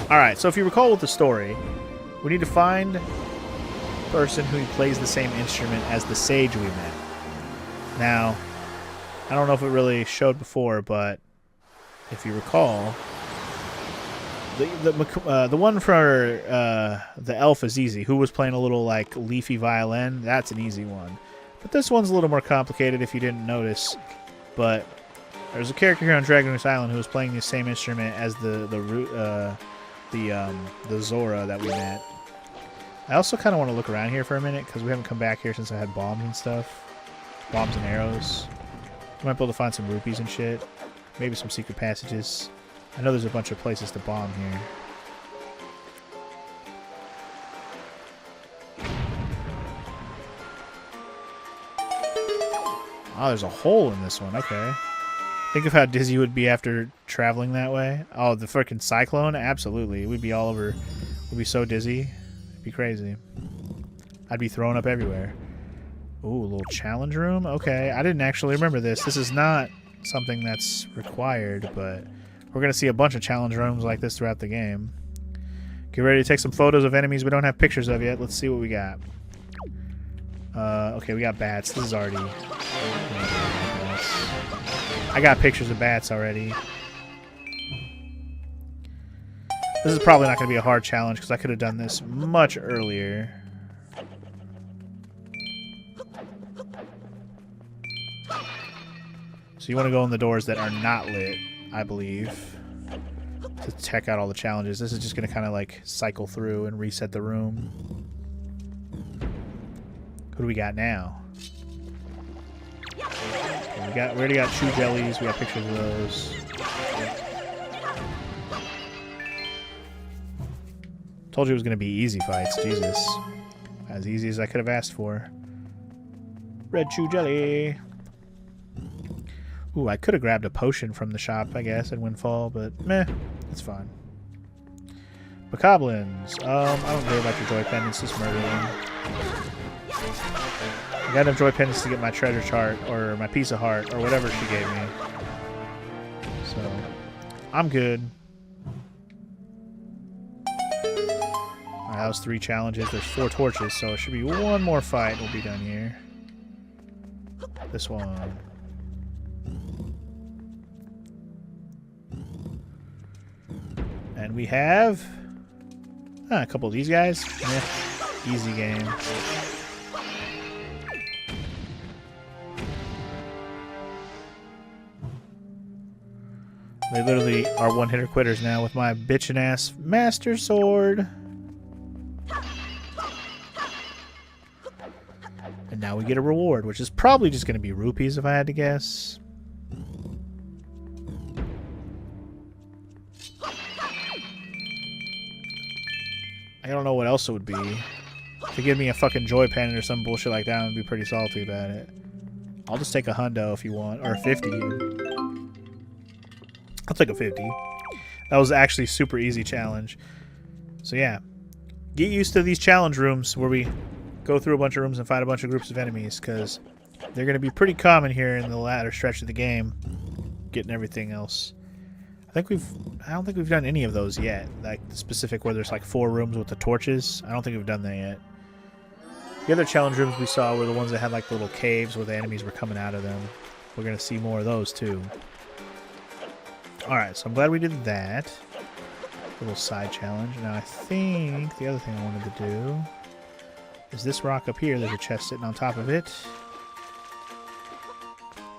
Alright, so if you recall with the story, we need to find a person who plays the same instrument as the sage we met. Now, I don't know if it really showed before, but if you recall, the one for the elf is easy. Who was playing a little like leafy violin? That's an easy one. But this one's a little more complicated if you didn't notice. But there's a character here on Dragon's Island who was playing the same instrument as the Zora that we met. I also kind of want to look around here for a minute because we haven't come back here since I had bombs and stuff. Bombs and arrows. We might be able to find some rupees and shit. Maybe some secret passages. I know there's a bunch of places to bomb here. Oh, there's a hole in this one. Okay. Think of how dizzy you would be after traveling that way. Oh, the freaking cyclone? Absolutely. We'd be all over. We'd be so dizzy. It'd be crazy. I'd be thrown up everywhere. Ooh, a little challenge room? Okay. I didn't actually remember this. This is not something that's required, but we're going to see a bunch of challenge rooms like this throughout the game. Get ready to take some photos of enemies we don't have pictures of yet. Let's see what we got. Okay, we got bats. This is already... I got pictures of bats already. This is probably not going to be a hard challenge because I could have done this much earlier. So you want to go in the doors that are not lit, I believe, to check out all the challenges. This is just going to kind of like cycle through and reset the room. Who do we got now? We already got shoe jellies. We got pictures of those. Told you it was going to be easy fights. Jesus. As easy as I could have asked for. Red shoe jelly. Ooh, I could have grabbed a potion from the shop, I guess, at Windfall, but meh, it's fine. Bokoblins. I don't care about your joy pendants, just murder them. I got enough joy pendants to get my treasure chart, or my piece of heart, or whatever she gave me. So, I'm good. Alright, that was 3 challenges. There's 4 torches, so it should be one more fight and we'll be done here. This one. And we have a couple of these guys. Yeah, easy game. They literally are one-hitter quitters now with my bitchin'-ass Master Sword. And now we get a reward, which is probably just going to be rupees if I had to guess. I don't know what else it would be. To give me a fucking joy pendant or some bullshit like that, I'd be pretty salty about it. I'll just take a hundo if you want, or a 50. I'll take a 50. That was actually a super easy challenge. So yeah, get used to these challenge rooms where we go through a bunch of rooms and fight a bunch of groups of enemies, because they're going to be pretty common here in the latter stretch of the game. Getting everything else. I don't think we've done any of those yet. Like the specific where there's like 4 rooms with the torches. I don't think we've done that yet. The other challenge rooms we saw were the ones that had like little caves where the enemies were coming out of them. We're going to see more of those too. Alright, so I'm glad we did that. Little side challenge. Now I think the other thing I wanted to do is this rock up here. There's a chest sitting on top of it.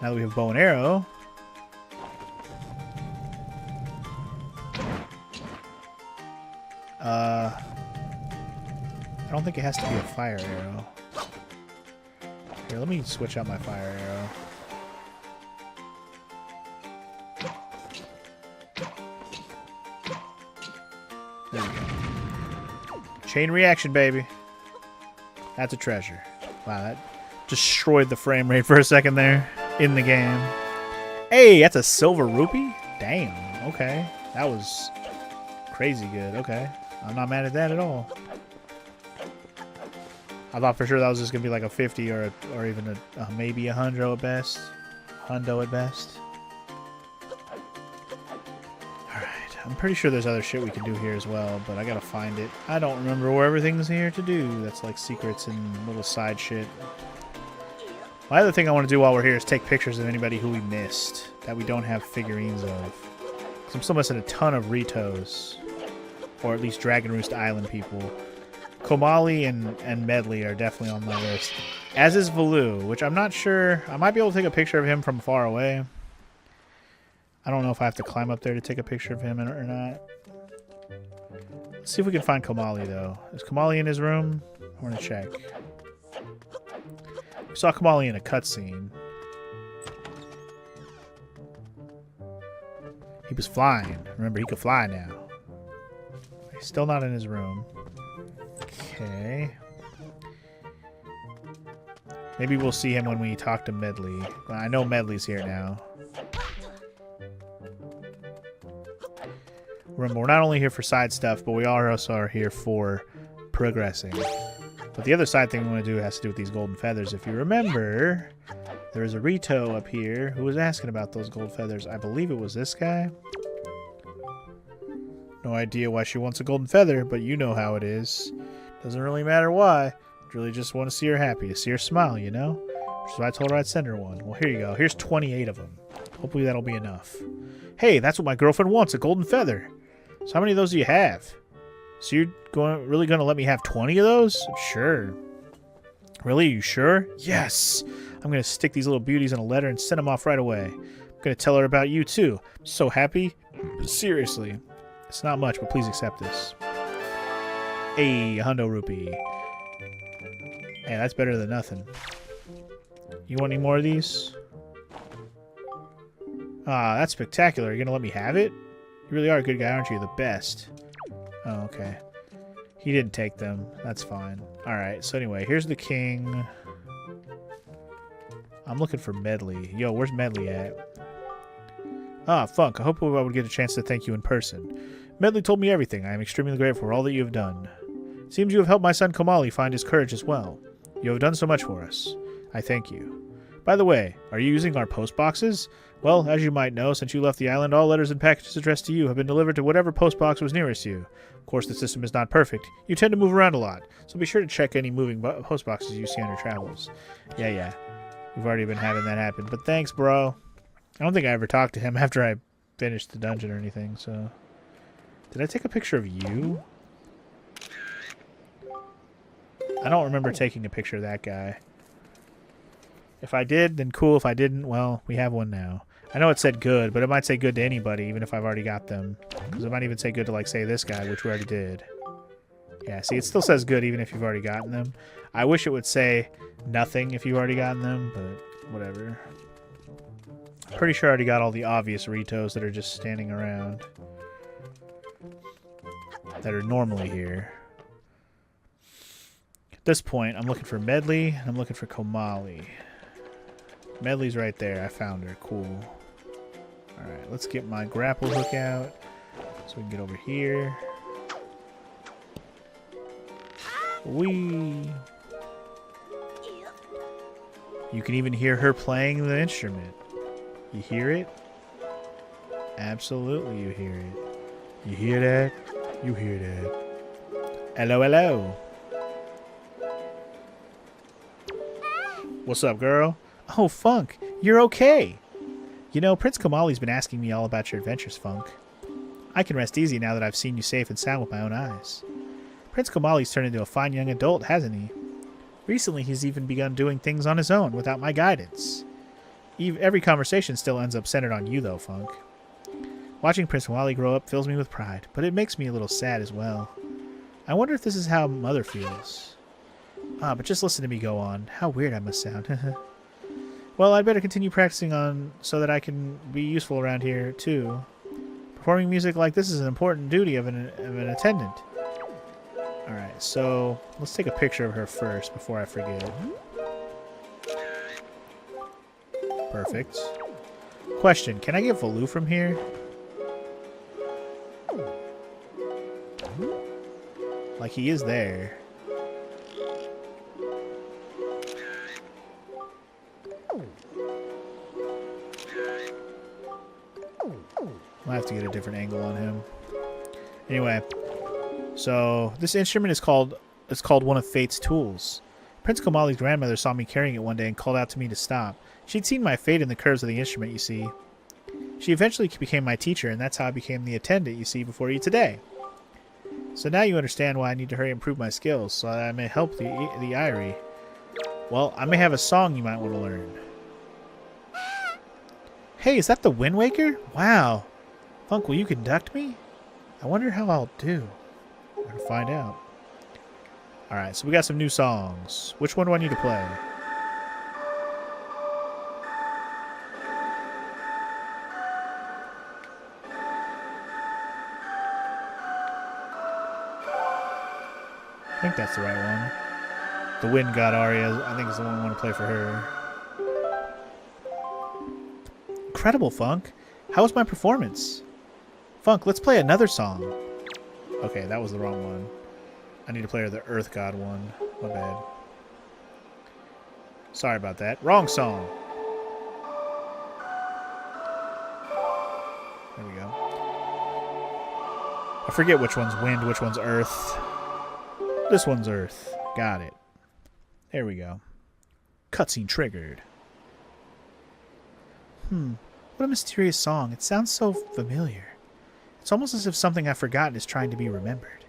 Now that we have bow and arrow, I don't think it has to be a fire arrow. Here, let me switch out my fire arrow. There we go. Chain reaction, baby. That's a treasure. Wow, that destroyed the frame rate for a second there in the game. Hey, that's a silver rupee? Damn, okay. That was crazy good, okay. I'm not mad at that at all. I thought for sure that was just going to be like a 50 or even a maybe a hundo at best. Hundo at best. Alright, I'm pretty sure there's other shit we can do here as well, but I gotta find it. I don't remember where everything's here to do. That's like secrets and little side shit. My other thing I want to do while we're here is take pictures of anybody who we missed that we don't have figurines of. Because I'm still missing a ton of Ritos. Or at least Dragon Roost Island people. Komali and Medley are definitely on my list. As is Valoo, which I'm not sure. I might be able to take a picture of him from far away. I don't know if I have to climb up there to take a picture of him or not. Let's see if we can find Komali, though. Is Komali in his room? I want to check. We saw Komali in a cutscene. He was flying. Remember, he could fly now. He's still not in his room. Okay. Maybe we'll see him when we talk to Medley. I know Medley's here now. Remember, we're not only here for side stuff, but we also are here for progressing. But the other side thing we want to do has to do with these golden feathers. If you remember, there was a Rito up here who was asking about those gold feathers. I believe it was this guy. No idea why she wants a golden feather, but you know how it is. Doesn't really matter why. Really just want to see her happy, to see her smile, you know? Which is why I told her I'd send her one. Well, here you go. Here's 28 of them. Hopefully that'll be enough. Hey, that's what my girlfriend wants, a golden feather. So how many of those do you have? So you're really going to let me have 20 of those? Sure. Really? Are you sure? Yes! I'm going to stick these little beauties in a letter and send them off right away. I'm going to tell her about you, too. I'm so happy. Seriously. It's not much, but please accept this. Hey, Hundo Rupee. Hey, that's better than nothing. You want any more of these? Ah, that's spectacular. You're going to let me have it? You really are a good guy, aren't you? The best. Oh, okay. He didn't take them. That's fine. Alright, so anyway, here's the king. I'm looking for Medley. Yo, where's Medley at? Ah, Funk, I hope I would get a chance to thank you in person. Medley told me everything. I am extremely grateful for all that you have done. It seems you have helped my son Komali find his courage as well. You have done so much for us. I thank you. By the way, are you using our post boxes? Well, as you might know, since you left the island, all letters and packages addressed to you have been delivered to whatever post box was nearest you. Of course, the system is not perfect. You tend to move around a lot, so be sure to check any moving post boxes you see on your travels. Yeah. We've already been having that happen, but thanks, bro. I don't think I ever talked to him after I finished the dungeon or anything, so... Did I take a picture of you? I don't remember taking a picture of that guy. If I did, then cool. If I didn't, well, we have one now. I know it said good, but it might say good to anybody, even if I've already got them. Because it might even say good to, like, say this guy, which we already did. Yeah, see, it still says good even if you've already gotten them. I wish it would say nothing if you've already gotten them, but whatever. I'm pretty sure I already got all the obvious Ritos that are just standing around. That are normally here. At this point, I'm looking for Medley, and I'm looking for Komali. Medley's right there. I found her. Cool. Alright, let's get my grapple hook out so we can get over here. Whee! You can even hear her playing the instrument. You hear it? Absolutely you hear it. You hear that? You hear that. Hello, hello. What's up, girl? Oh, Funk, you're okay. You know, Prince Komali's been asking me all about your adventures, Funk. I can rest easy now that I've seen you safe and sound with my own eyes. Prince Komali's turned into a fine young adult, hasn't he? Recently, he's even begun doing things on his own without my guidance. Every conversation still ends up centered on you, though, Funk. Watching Prince Komali grow up fills me with pride, but it makes me a little sad as well. I wonder if this is how Mother feels. Ah, but just listen to me go on. How weird I must sound. Well, I'd better continue practicing on so that I can be useful around here, too. Performing music like this is an important duty of an attendant. Alright, so let's take a picture of her first before I forget. Perfect. Question, can I get Valoo from here? Like, he is there. I'll have to get a different angle on him. Anyway, so this instrument is called one of Fate's tools. Prince Komali's grandmother saw me carrying it one day and called out to me to stop. She'd seen my fate in the curves of the instrument, you see. She eventually became my teacher, and that's how I became the attendant you see before you today. So now you understand why I need to hurry and improve my skills, so that I may help the Eyrie. Well, I may have a song you might want to learn. Hey, is that the Wind Waker? Wow. Funk, will you conduct me? I wonder how I'll do. We're going to find out. Alright, so we got some new songs. Which one do I need to play? I think that's the right one. The Wind God aria, I think is the one I want to play for her. Incredible, Funk. How was my performance? Funk, let's play another song. Okay, that was the wrong one. I need to play her the Earth God one. My bad. Sorry about that. Wrong song. There we go. I forget which one's Wind, which one's Earth. This one's Earth. Got it. There we go. Cutscene triggered. What a mysterious song. It sounds so familiar. It's almost as if something I've forgotten is trying to be remembered.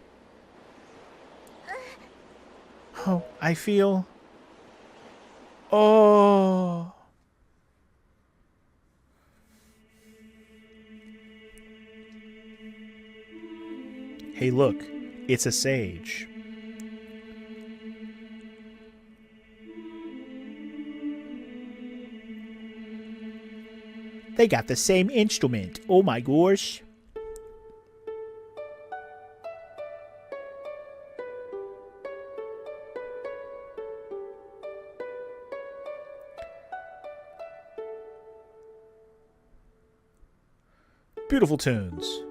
Oh, I feel... Oh... Hey, look. It's a sage. They got the same instrument. Oh my gosh. Beautiful tunes.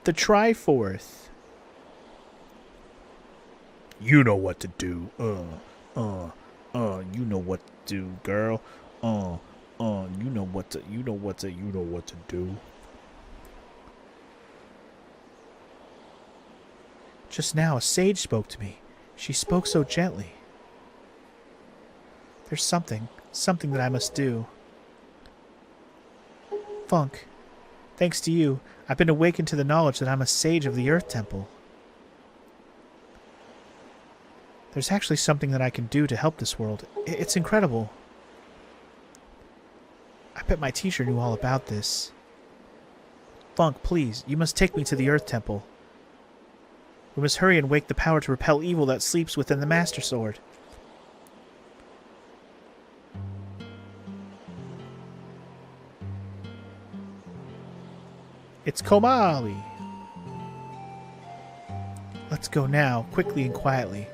The Triforth. You know what to do. You know what to do, girl. You know what to do. Just now, a sage spoke to me. She spoke so gently. There's something that I must do. Funk, thanks to you, I've been awakened to the knowledge that I'm a sage of the Earth Temple. There's actually something that I can do to help this world. It's incredible. I bet my teacher knew all about this. Funk, please, you must take me to the Earth Temple. We must hurry and wake the power to repel evil that sleeps within the Master Sword. It's Komali. Let's go now, quickly and quietly.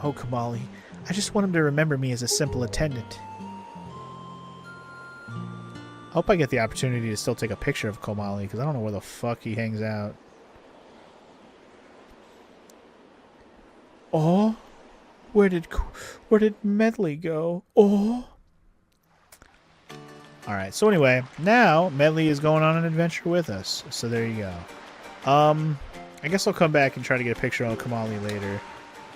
Oh, Komali, I just want him to remember me as a simple attendant. I hope I get the opportunity to still take a picture of Komali, because I don't know where the fuck he hangs out. Oh? Where did Medley go? Oh? Alright, so anyway, now Medley is going on an adventure with us. So there you go. I guess I'll come back and try to get a picture of Komali later.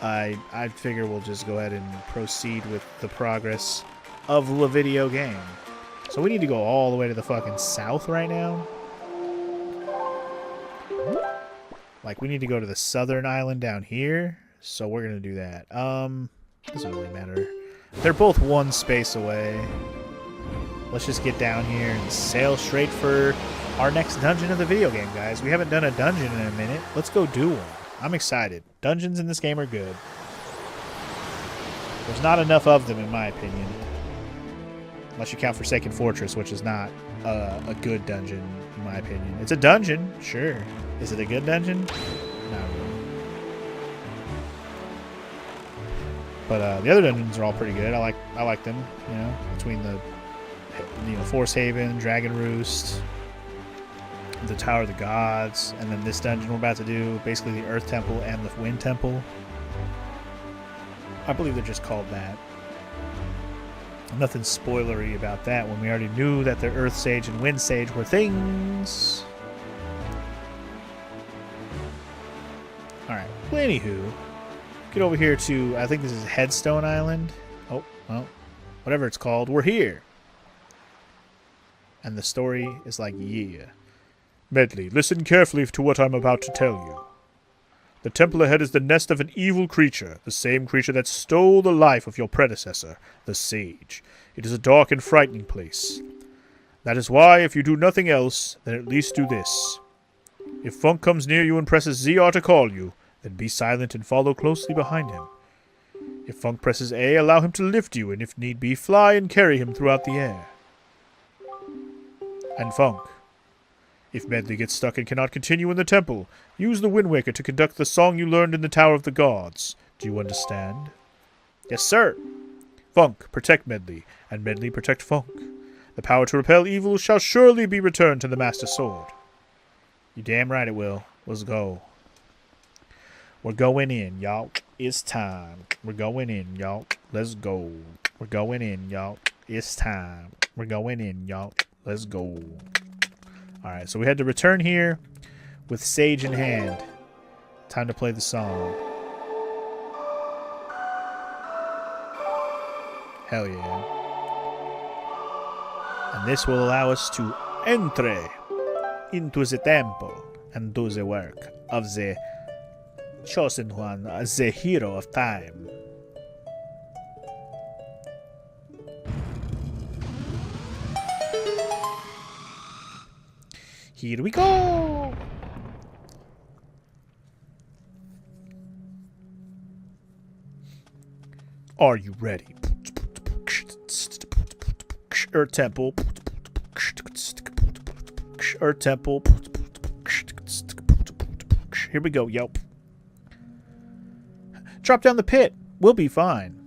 I figure we'll just go ahead and proceed with the progress of the video game. So we need to go all the way to the fucking south right now. Like, we need to go to the southern island down here. So we're going to do that. Doesn't really matter. They're both one space away. Let's just get down here and sail straight for our next dungeon of the video game, guys. We haven't done a dungeon in a minute. Let's go do one. I'm excited. Dungeons in this game are good. There's not enough of them, in my opinion. Unless you count Forsaken Fortress, which is not a good dungeon, in my opinion. It's a dungeon, sure. Is it a good dungeon? Not really. But the other dungeons are all pretty good. I like them, you know, between the Force Haven, Dragon Roost, the Tower of the Gods, and then this dungeon we're about to do, basically the Earth Temple and the Wind Temple. I believe they're just called that. Nothing spoilery about that when we already knew that the Earth Sage and Wind Sage were things. Alright, well, anywho, get over here to, I think this is Headstone Island. Oh, well, whatever it's called, we're here. And the story is like, yeah. Medley, listen carefully to what I'm about to tell you. The temple ahead is the nest of an evil creature, the same creature that stole the life of your predecessor, the Sage. It is a dark and frightening place. That is why, if you do nothing else, then at least do this. If Funk comes near you and presses ZR to call you, then be silent and follow closely behind him. If Funk presses A, allow him to lift you, and if need be, fly and carry him throughout the air. And Funk. If Medley gets stuck and cannot continue in the temple, use the Wind Waker to conduct the song you learned in the Tower of the Gods. Do you understand? Yes, sir. Funk, protect Medley, and Medley protect Funk. The power to repel evil shall surely be returned to the Master Sword. You damn right it will. Let's go. We're going in, y'all. It's time. We're going in, y'all. Let's go. We're going in, y'all. It's time. We're going in, y'all. Let's go. Alright, so we had to return here with Sage in hand. Time to play the song. Hell yeah. And this will allow us to enter into the temple and do the work of the chosen one, the hero of time. Here we go! Are you ready? Earth Temple. Earth Temple. Here we go, yelp. Drop down the pit. We'll be fine.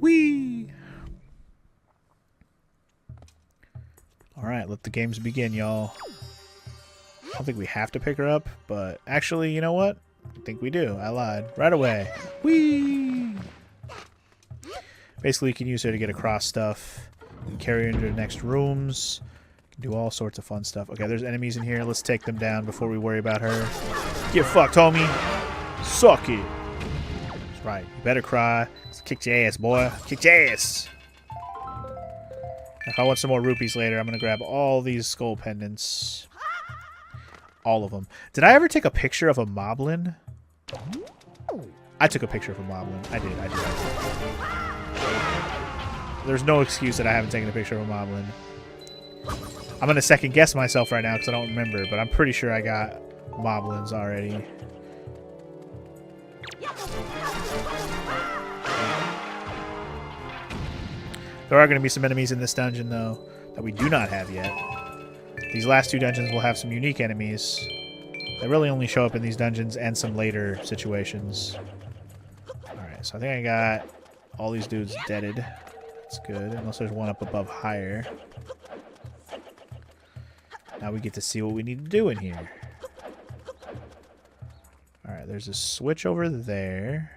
Whee! Alright, let the games begin, y'all. I don't think we have to pick her up, but actually, you know what? I think we do. I lied. Right away. Whee! Basically, you can use her to get across stuff. You can carry her into the next rooms. You can do all sorts of fun stuff. Okay, there's enemies in here. Let's take them down before we worry about her. Get fucked, homie. Suck it. That's right. You better cry. Let's kick your ass, boy. Kick your ass. If I want some more rupees later, I'm going to grab all these skull pendants. All of them. Did I ever take a picture of a moblin? I took a picture of a moblin. I did. There's no excuse that I haven't taken a picture of a moblin. I'm going to second guess myself right now because I don't remember, but I'm pretty sure I got moblins already. There are going to be some enemies in this dungeon, though, that we do not have yet. These last two dungeons will have some unique enemies that really only show up in these dungeons and some later situations. Alright, so I think I got all these dudes deaded. That's good, unless there's one up above higher. Now we get to see what we need to do in here. Alright, there's a switch over there.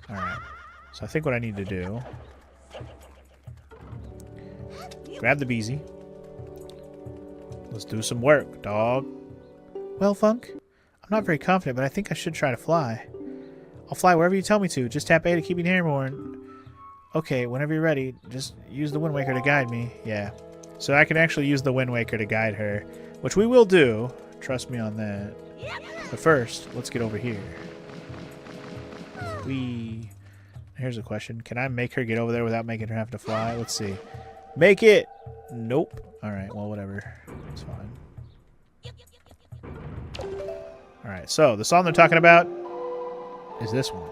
Alright, so I think what I need to do... grab the beezy. Let's do some work, dog. Well, Funk, I'm not very confident, but I think I should try to fly. I'll fly wherever you tell me to. Just tap A to keep me airborne. Okay, whenever you're ready, just use the Wind Waker to guide me. Yeah. So I can actually use the Wind Waker to guide her, which we will do. Trust me on that. But first, let's get over here. Here's a question. Can I make her get over there without making her have to fly? Let's see. Make it! Nope. Alright, well, whatever. It's fine. Alright, so the song they're talking about is this one.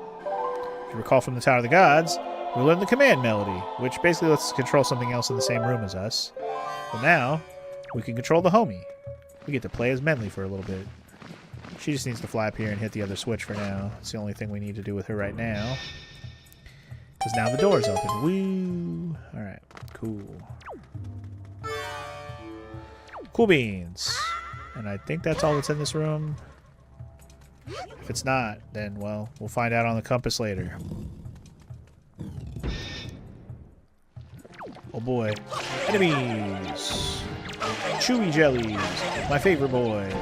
If you recall from the Tower of the Gods, We learned the command melody, which basically lets us control something else in the same room as us. Well, now we can control the homie. We get to play as Medley for a little bit. She just needs to fly up here and hit the other switch for now. It's the only thing we need to do with her right now. Because now the door's open. Woo! Alright, cool. Cool beans. And I think that's all that's in this room. If it's not, then, well, we'll find out on the compass later. Oh boy. Enemies! Chewy jellies! My favorite boys.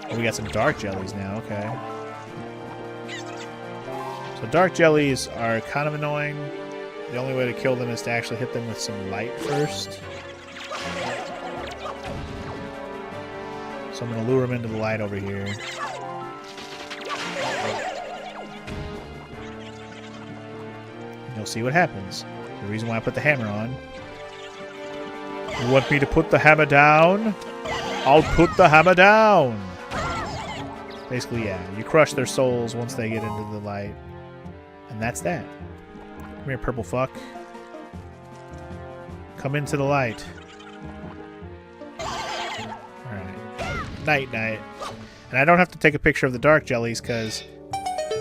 Oh, we got some dark jellies now, okay. So dark jellies are kind of annoying. The only way to kill them is to actually hit them with some light first. So I'm going to lure them into the light over here. And you'll see what happens. The reason why I put the hammer on. You want me to put the hammer down? I'll put the hammer down! Basically, yeah. You crush their souls once they get into the light. And that's that. Come here, purple fuck. Come into the light. Night. And I don't have to take a picture of the dark jellies because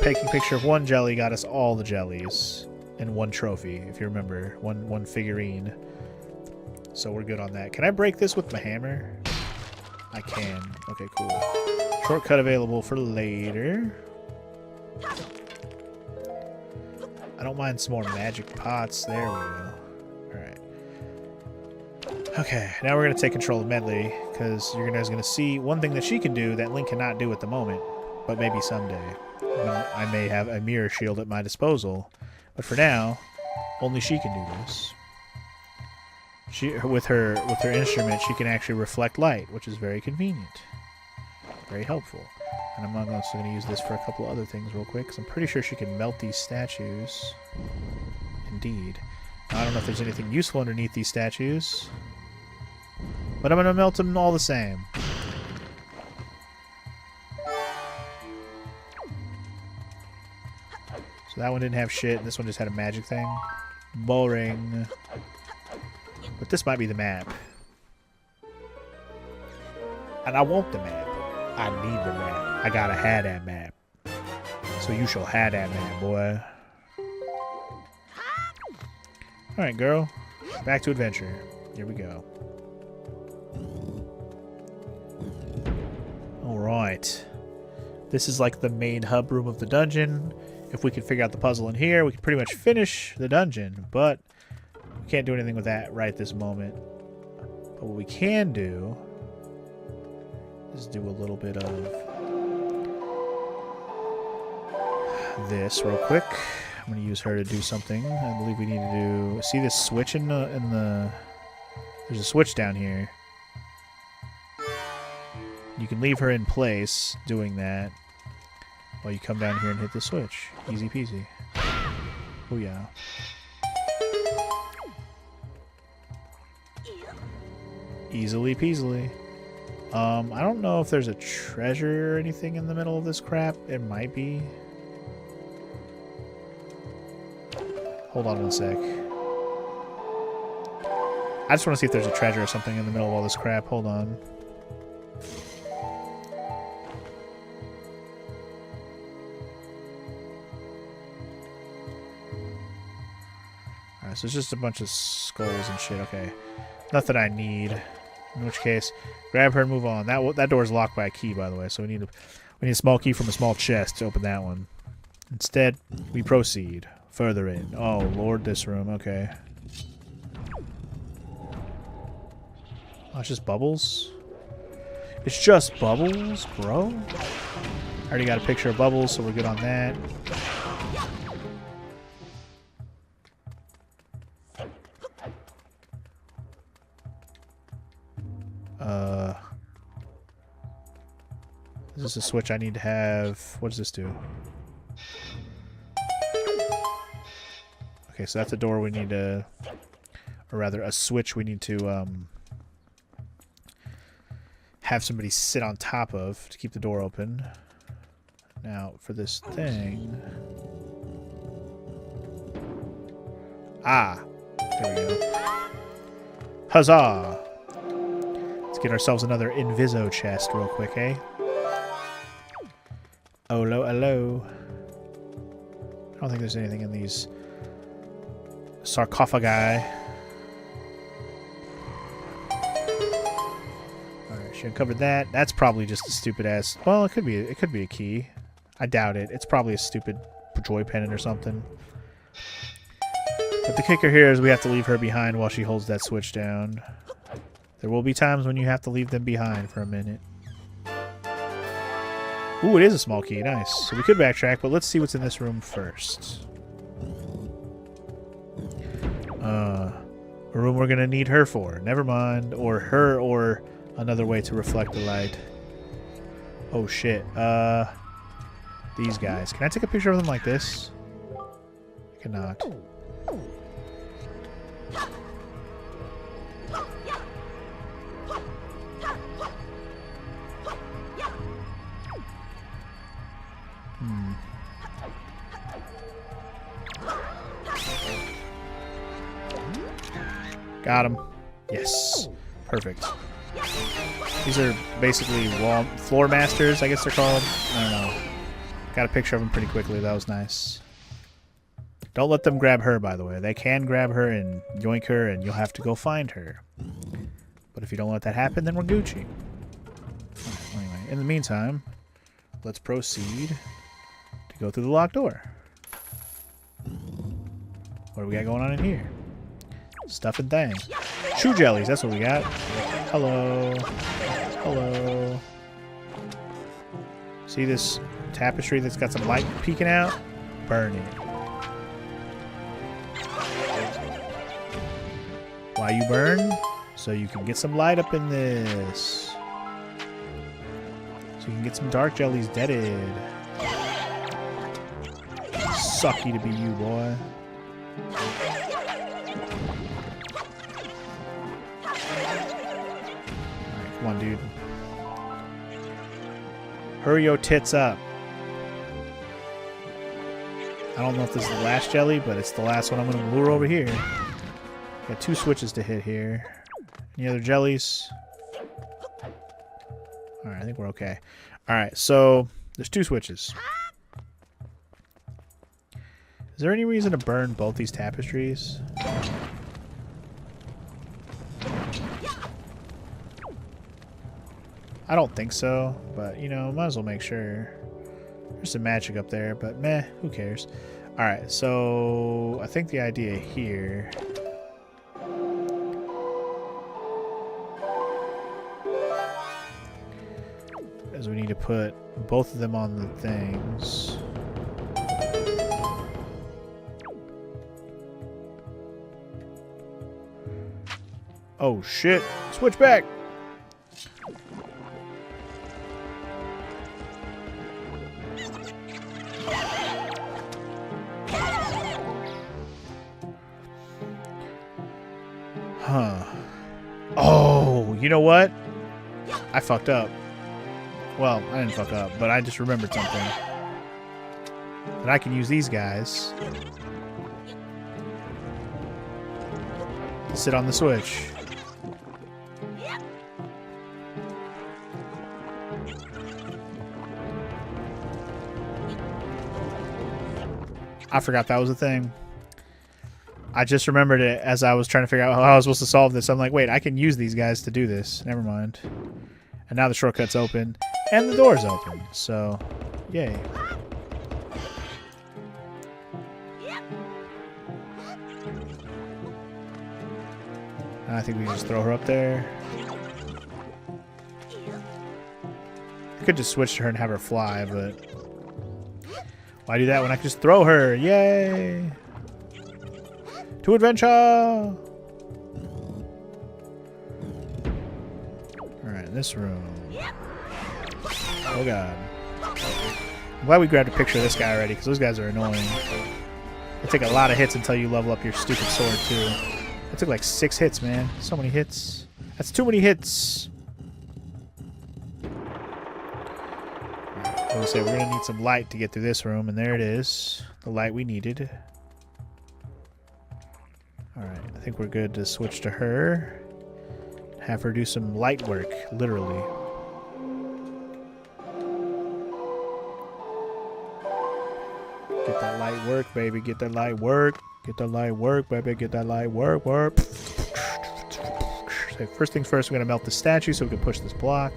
taking a picture of one jelly got us all the jellies and one trophy, if you remember. One figurine. So we're good on that. Can I break this with my hammer? I can. Okay, cool. Shortcut available for later. I don't mind some more magic pots. There we go. Alright. Okay, now we're going to take control of Medley, because you're guys going to see one thing that she can do that Link cannot do at the moment, but maybe someday. I may have a mirror shield at my disposal, but for now, only she can do this. With her instrument, she can actually reflect light, which is very convenient. Very helpful. And I'm also going to use this for a couple other things real quick, because I'm pretty sure she can melt these statues. Indeed. Now, I don't know if there's anything useful underneath these statues, but I'm going to melt them all the same. So that one didn't have shit, and this one just had a magic thing. Boring. But this might be the map. And I want the map. I need the map. I gotta have that map. So you shall have that map, boy. Alright, girl. Back to adventure. Here we go. Alright. This is like the main hub room of the dungeon. If we could figure out the puzzle in here, we could pretty much finish the dungeon. But we can't do anything with that right this moment. But what we can do is do a little bit of this real quick. I'm going to use her to do something. I believe we need to do... See this switch in the... There's a switch down here. You can leave her in place doing that while you come down here and hit the switch. Easy peasy. Oh yeah. Easily peasily. I don't know if there's a treasure or anything in the middle of this crap. It might be. Hold on one sec. I just want to see if there's a treasure or something in the middle of all this crap. Hold on. Alright, so it's just a bunch of skulls and shit. Okay. Nothing I need. In which case, grab her and move on. That door is locked by a key, by the way, so we need a small key from a small chest to open that one. Instead, we proceed further in. Oh, Lord, this room. Okay. Oh, it's just bubbles? It's just bubbles, bro? I already got a picture of bubbles, so we're good on that. Is this a switch I need to have? What does this do? Okay, so that's a door we need to... Or rather, a switch we need to have somebody sit on top of to keep the door open. Now, for this thing... Ah, there we go. Huzzah! Let's get ourselves another Inviso chest real quick, eh? Hello, hello. I don't think there's anything in these sarcophagi. Alright, she uncovered that. That's probably just a stupid ass. Well, it could be a key. I doubt it. It's probably a stupid joy pendant or something. But the kicker here is we have to leave her behind while she holds that switch down. There will be times when you have to leave them behind for a minute. Ooh, it is a small key. Nice. So we could backtrack, but let's see what's in this room first. A room we're going to need her for. Never mind. Or her or another way to reflect the light. Oh, shit. These guys. Can I take a picture of them like this? I cannot. Got him. Yes. Perfect. These are basically floor masters, I guess they're called. I don't know. Got a picture of them pretty quickly. That was nice. Don't let them grab her, by the way. They can grab her and yoink her, and you'll have to go find her. But if you don't let that happen, then we're Gucci. Right, anyway, in the meantime, let's proceed to go through the locked door. What do we got going on in here? Stuff and thing. Shoe jellies, that's what we got. Hello. Hello. See this tapestry that's got some light peeking out? Burn it. Why you burn? So you can get some light up in this. So you can get some dark jellies deaded. Sucky to be you, boy. Come on, dude. Hurry your tits up. I don't know if this is the last jelly, but it's the last one I'm going to lure over here. Got 2 switches to hit here. Any other jellies? Alright, I think we're okay. Alright, so there's 2 switches. Is there any reason to burn both these tapestries? I don't think so, but, you know, might as well make sure. There's some magic up there, but meh, who cares? Alright, so I think the idea here is we need to put both of them on the things. Oh shit, switch back! Huh. Oh, you know what? I fucked up. Well, I didn't fuck up, but I just remembered something. That I can use these guys to sit on the switch. I forgot that was a thing. I just remembered it as I was trying to figure out how I was supposed to solve this. I'm like, wait, I can use these guys to do this. Never mind. And now the shortcut's open. And the door's open. So, yay. I think we can just throw her up there. I could just switch to her and have her fly, but why do that when I can just throw her? Yay! To adventure! Alright, this room. Oh god. I'm glad we grabbed a picture of this guy already, because those guys are annoying. They take a lot of hits until you level up your stupid sword, too. It took like 6 hits, man. So many hits. That's too many hits! I will say we're going to need some light to get through this room, and there it is. The light we needed. Alright, I think we're good to switch to her. Have her do some light work, literally. Get that light work, baby. Get that light work. Get that light work, baby. Get that light work, work. So first things first, we're going to melt the statue so we can push this block.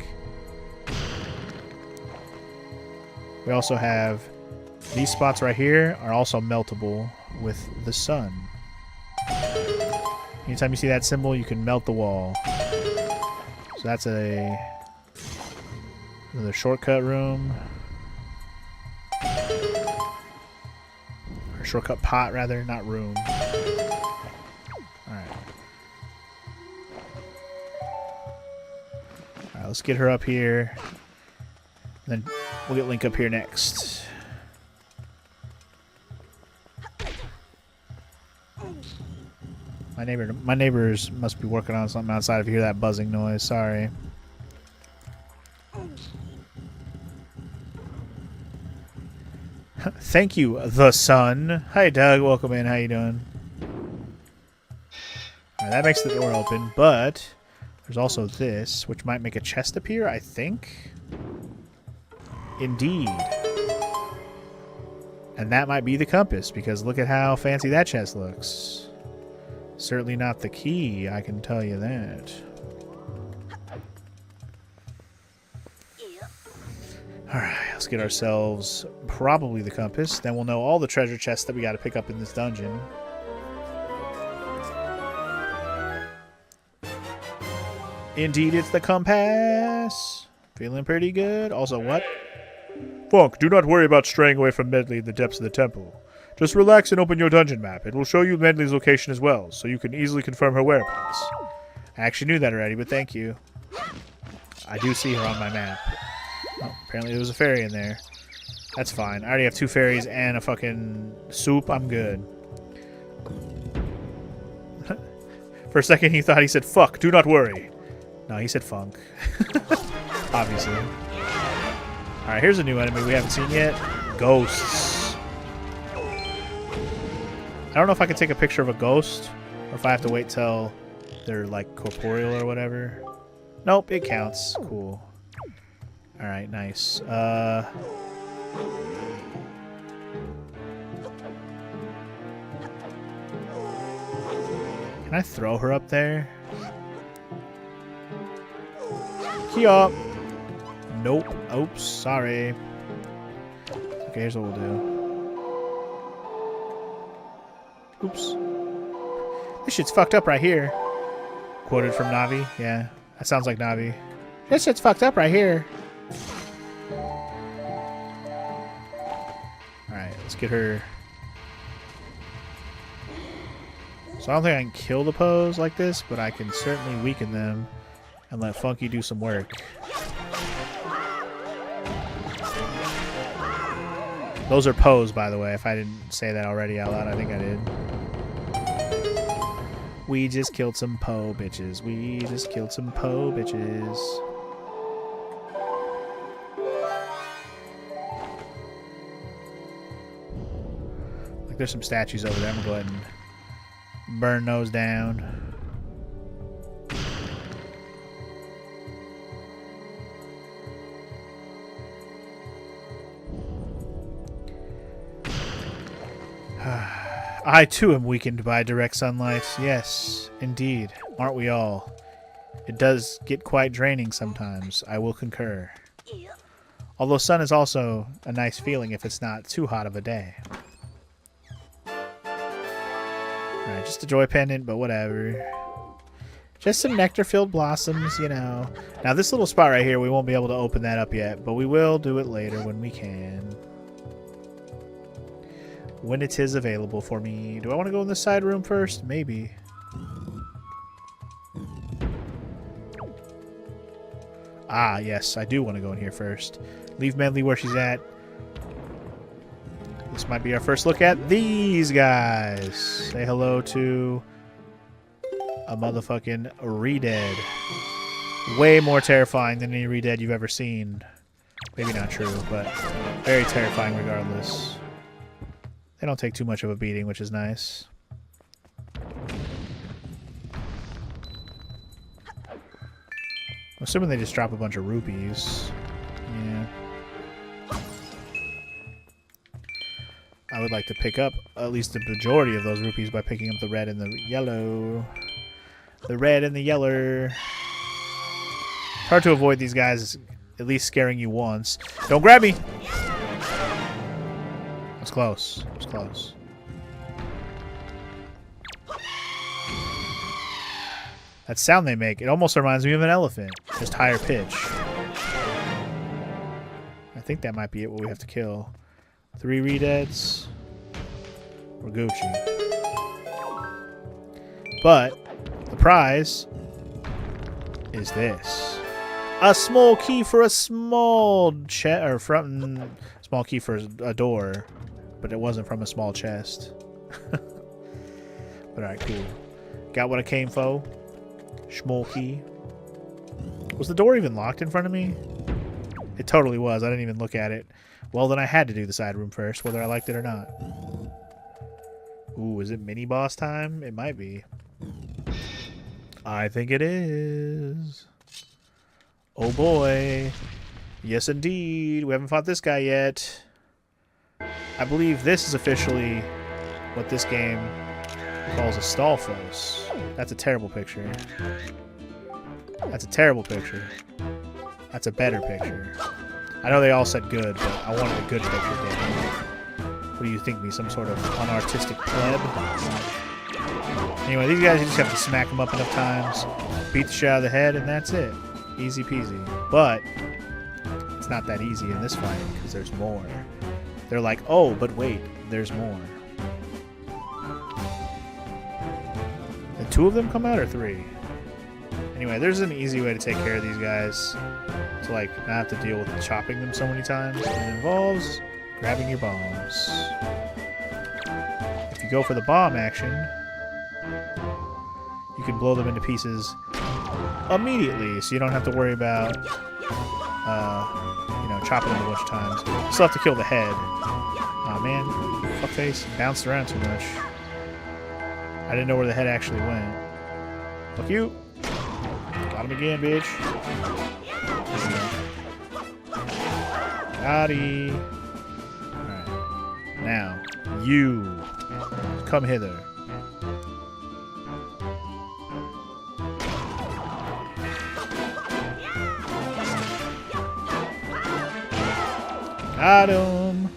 We also have these spots right here are also meltable with the sun. Anytime you see that symbol, you can melt the wall. So that's another shortcut room. Or shortcut pot, rather, not room. Alright. Alright, let's get her up here. Then we'll get Link up here next. My neighbors must be working on something outside if you hear that buzzing noise. Sorry. Thank you, the sun. Hi, Doug. Welcome in. How you doing? Alright, that makes the door open, but there's also this, which might make a chest appear, I think. Indeed. And that might be the compass, because look at how fancy that chest looks. Certainly not the key, I can tell you that. Alright, let's get ourselves probably the compass. Then we'll know all the treasure chests that we got to pick up in this dungeon. Indeed, it's the compass. Feeling pretty good. Also, what? Funk, do not worry about straying away from Medley in the depths of the temple. Just relax and open your dungeon map. It will show you Medley's location as well, so you can easily confirm her whereabouts. I actually knew that already, but thank you. I do see her on my map. Oh, apparently there was a fairy in there. That's fine. I already have 2 fairies and a fucking soup. I'm good. For a second, he thought he said, fuck, do not worry. No, he said funk. Obviously. Alright, here's a new enemy we haven't seen yet. Ghosts. I don't know if I can take a picture of a ghost, or if I have to wait till they're, like, corporeal or whatever. Nope, it counts. Cool. Alright, nice. Can I throw her up there? Key up! Nope. Oops, sorry. Okay, here's what we'll do. Oops. This shit's fucked up right here. Quoted from Navi. Yeah, that sounds like Navi. This shit's fucked up right here. Alright, let's get her. So I don't think I can kill the pose like this, but I can certainly weaken them and let Funky do some work. Those are pose, by the way. If I didn't say that already out loud, I think I did. We just killed some po bitches. We just killed some po bitches. Like there's some statues over there. I'm gonna go ahead and burn those down. I too am weakened by direct sunlight. Yes, indeed. Aren't we all? It does get quite draining sometimes. I will concur. Although sun is also a nice feeling if it's not too hot of a day. Alright, just a joy pendant, but whatever. Just some nectar-filled blossoms, you know. Now this little spot right here, we won't be able to open that up yet, but we will do it later when we can. When it is available for me. Do I want to go in the side room first? Maybe. Ah, yes, I do want to go in here first. Leave Medley where she's at. This might be our first look at these guys. Say hello to a motherfucking Redead. Way more terrifying than any Redead you've ever seen. Maybe not true, but very terrifying regardless. They don't take too much of a beating, which is nice. I'm assuming they just drop a bunch of rupees. Yeah. I would like to pick up at least the majority of those rupees by picking up the red and the yellow. The red and the yellow. It's hard to avoid these guys at least scaring you once. Don't grab me! That's close. It was close. That sound they make, it almost reminds me of an elephant. Just higher pitch. I think that might be it, what we have to kill. 3 re-deads. We're Gucci. But the prize is this. A small key for a small chest, or small key for a door. But it wasn't from a small chest. But alright, cool. Got what I came for. Schmolky. Was the door even locked in front of me? It totally was. I didn't even look at it. Well, then I had to do the side room first, whether I liked it or not. Ooh, is it mini boss time? It might be. I think it is. Oh boy. Yes, indeed. We haven't fought this guy yet. I believe this is officially what this game calls a Stalfos. That's a terrible picture. That's a terrible picture. That's a better picture. I know they all said good, but I wanted a good picture, Dan. What do you think, me? Some sort of unartistic pleb? Anyway, these guys, you just have to smack them up enough times, beat the shit out of the head, and that's it. Easy peasy. But it's not that easy in this fight, because there's more. They're like, oh, but wait, there's more. Did 2 of them come out, or 3? Anyway, there's an easy way to take care of these guys. To, like, not have to deal with chopping them so many times. It involves grabbing your bombs. If you go for the bomb action, you can blow them into pieces immediately, so you don't have to worry about, you know, chopping them a bunch of times. You still have to kill the head. Aw, man. Fuckface bounced around too much. I didn't know where the head actually went. Fuck you. Got him again, bitch. Gotti. Alright. Now, you. Come hither. Got him.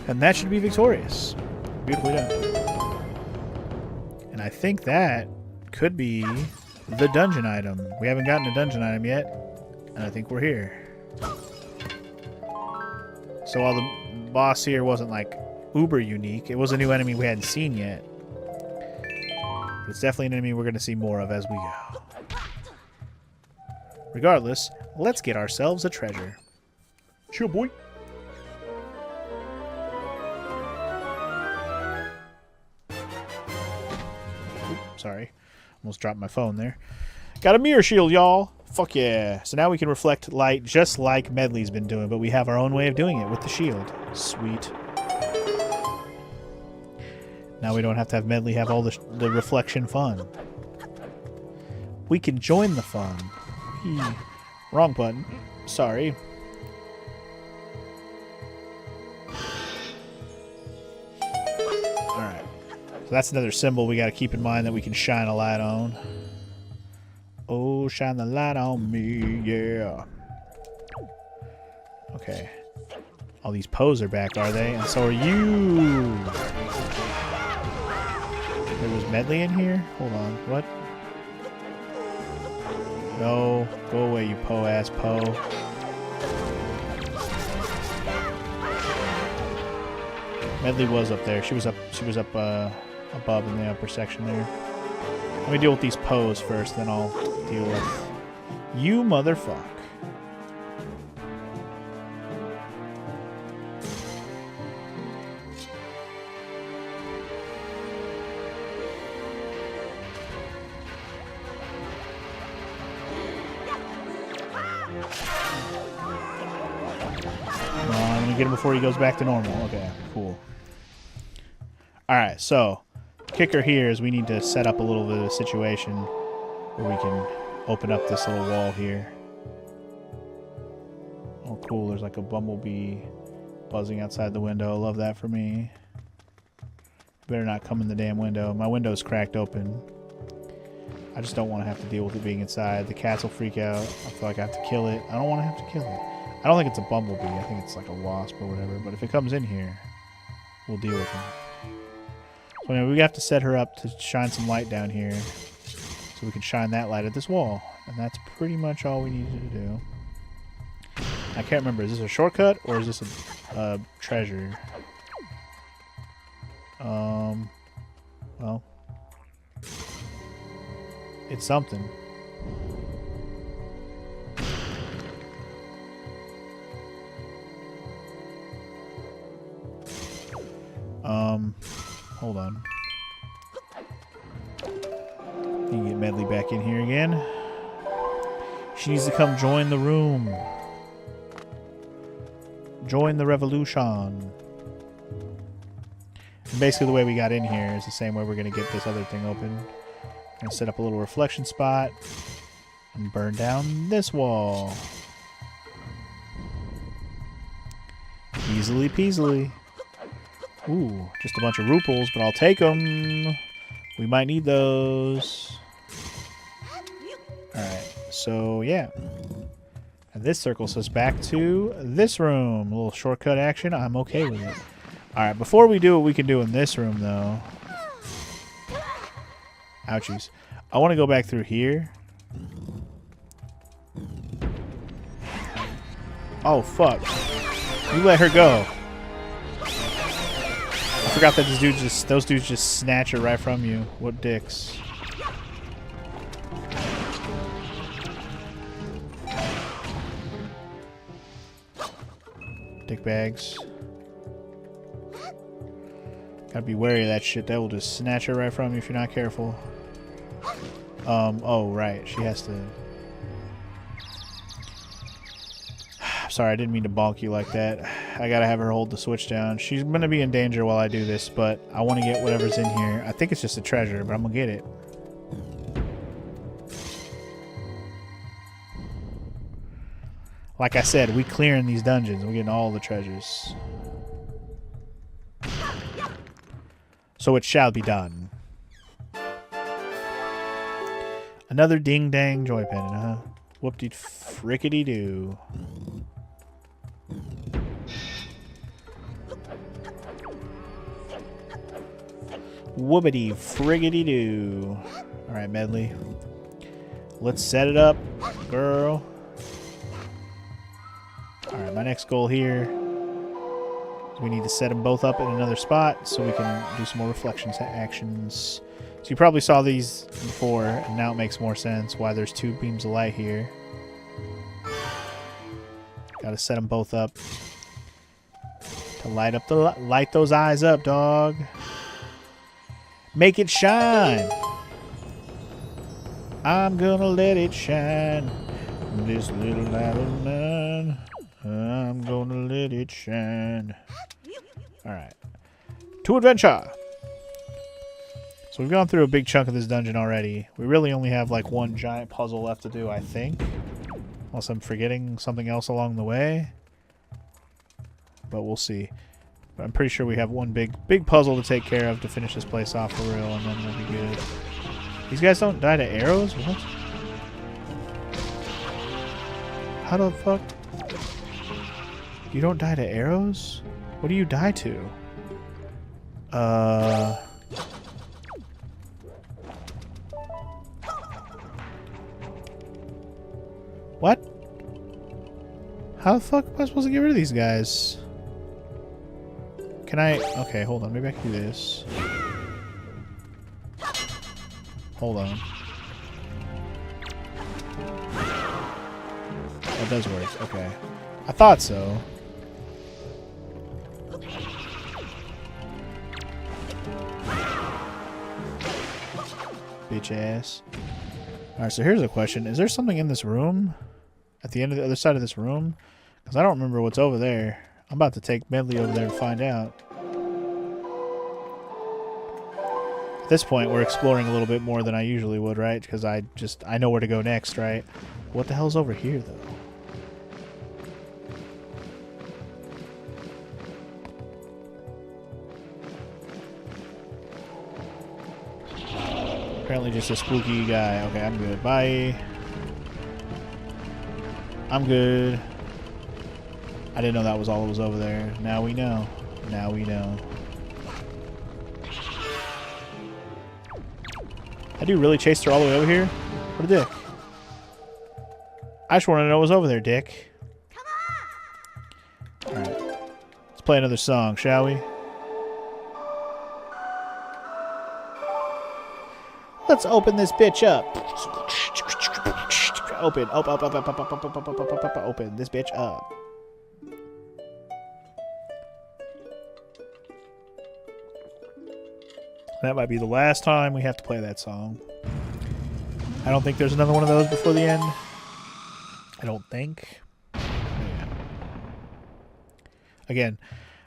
And that should be victorious. Beautifully done. And I think that could be the dungeon item. We haven't gotten a dungeon item yet, and I think we're here. So while the boss here wasn't like uber unique, it was a new enemy we hadn't seen yet. But it's definitely an enemy we're going to see more of as we go. Regardless, let's get ourselves a treasure. Chill, boy. Oops, sorry. Almost dropped my phone there. Got a mirror shield, y'all. Fuck yeah. So now we can reflect light just like Medley's been doing, but we have our own way of doing it with the shield. Sweet. Now we don't have to have Medley have all the reflection fun. We can join the fun. Wrong button. Sorry. Alright. So that's another symbol we got to keep in mind that we can shine a light on. Oh, shine the light on me, yeah. Okay. All these Poes are back, are they? And so are you. There was Medley in here? Hold on. What? No. Go away, you Poe-ass Poe. Medley was up there. She was up above in the upper section there. Let me deal with these Poes first, then I'll deal with you, motherfuck. Come on, let me get him before he goes back to normal. Okay, cool. Alright, so kicker here is we need to set up a little bit of a situation where we can open up this little wall here. Oh, cool. There's like a bumblebee buzzing outside the window. I love that for me. Better not come in the damn window. My window's cracked open. I just don't want to have to deal with it being inside. The cats will freak out. I feel like I have to kill it. I don't want to have to kill it. I don't think it's a bumblebee. I think it's like a wasp or whatever. But if it comes in here, we'll deal with it. So anyway, we have to set her up to shine some light down here. So we can shine that light at this wall. And that's pretty much all we needed to do. I can't remember. Is this a shortcut or is this a treasure? Well, it's something. Hold on. You can get Medley back in here again. She needs to come join the room. Join the revolution. And basically the way we got in here is the same way we're going to get this other thing open. Going to set up a little reflection spot and burn down this wall. Easily peasily. Ooh, just a bunch of ruples, but I'll take them. We might need those. Alright, so yeah. And this circles us back to this room. A little shortcut action. I'm okay with it. Alright, before we do what we can do in this room, though. Ouchies. I want to go back through here. Oh, fuck. You let her go. I forgot that those dudes just snatch it right from you. What dicks. Dick bags. Gotta be wary of that shit. That will just snatch her right from you if you're not careful. Oh, right. She has to... Sorry, I didn't mean to bonk you like that. I gotta have her hold the switch down. She's gonna be in danger while I do this, but I want to get whatever's in here. I think it's just a treasure, but I'm gonna get it. Like I said, we clearing these dungeons. We're getting all the treasures. So it shall be done. Another ding-dang joy pendant, huh? Whoop-de-frickety-doo. Whoopity-friggity-doo. Alright, Medley. Let's set it up, girl. Alright, my next goal here is we need to set them both up in another spot so we can do some more reflections actions. So you probably saw these before, and now it makes more sense why there's two beams of light here. Gotta set them both up to light up light those eyes up, dog. Make it shine. I'm gonna let it shine. This little light of mine. I'm gonna let it shine. Alright. To adventure! So we've gone through a big chunk of this dungeon already. We really only have like one giant puzzle left to do, I think. Unless I'm forgetting something else along the way. But we'll see. But I'm pretty sure we have one big puzzle to take care of to finish this place off for real, and then we'll be good. These guys don't die to arrows? What? How the fuck? You don't die to arrows? What do you die to? What? How the fuck am I supposed to get rid of these guys? Can I... Okay, hold on. Maybe I can do this. Hold on. That does work. Okay. I thought so. Bitch ass. Alright, so here's a question. Is there something in this room? At the end of the other side of this room? Because I don't remember what's over there. I'm about to take Medley over there and find out. At this point, we're exploring a little bit more than I usually would, right? Because I know where to go next, right? What the hell's over here, though? Apparently just a spooky guy. Okay, I'm good. Bye. I'm good. I didn't know that was all that was over there. Now we know. Now we know. That dude really chased her all the way over here? What a dick. I just want to know what was over there, dick. Alright. Let's play another song, shall we? Let's open this bitch up. Open. Open this bitch up. That might be the last time we have to play that song. I don't think there's another one of those before the end. I don't think. Yeah. Again,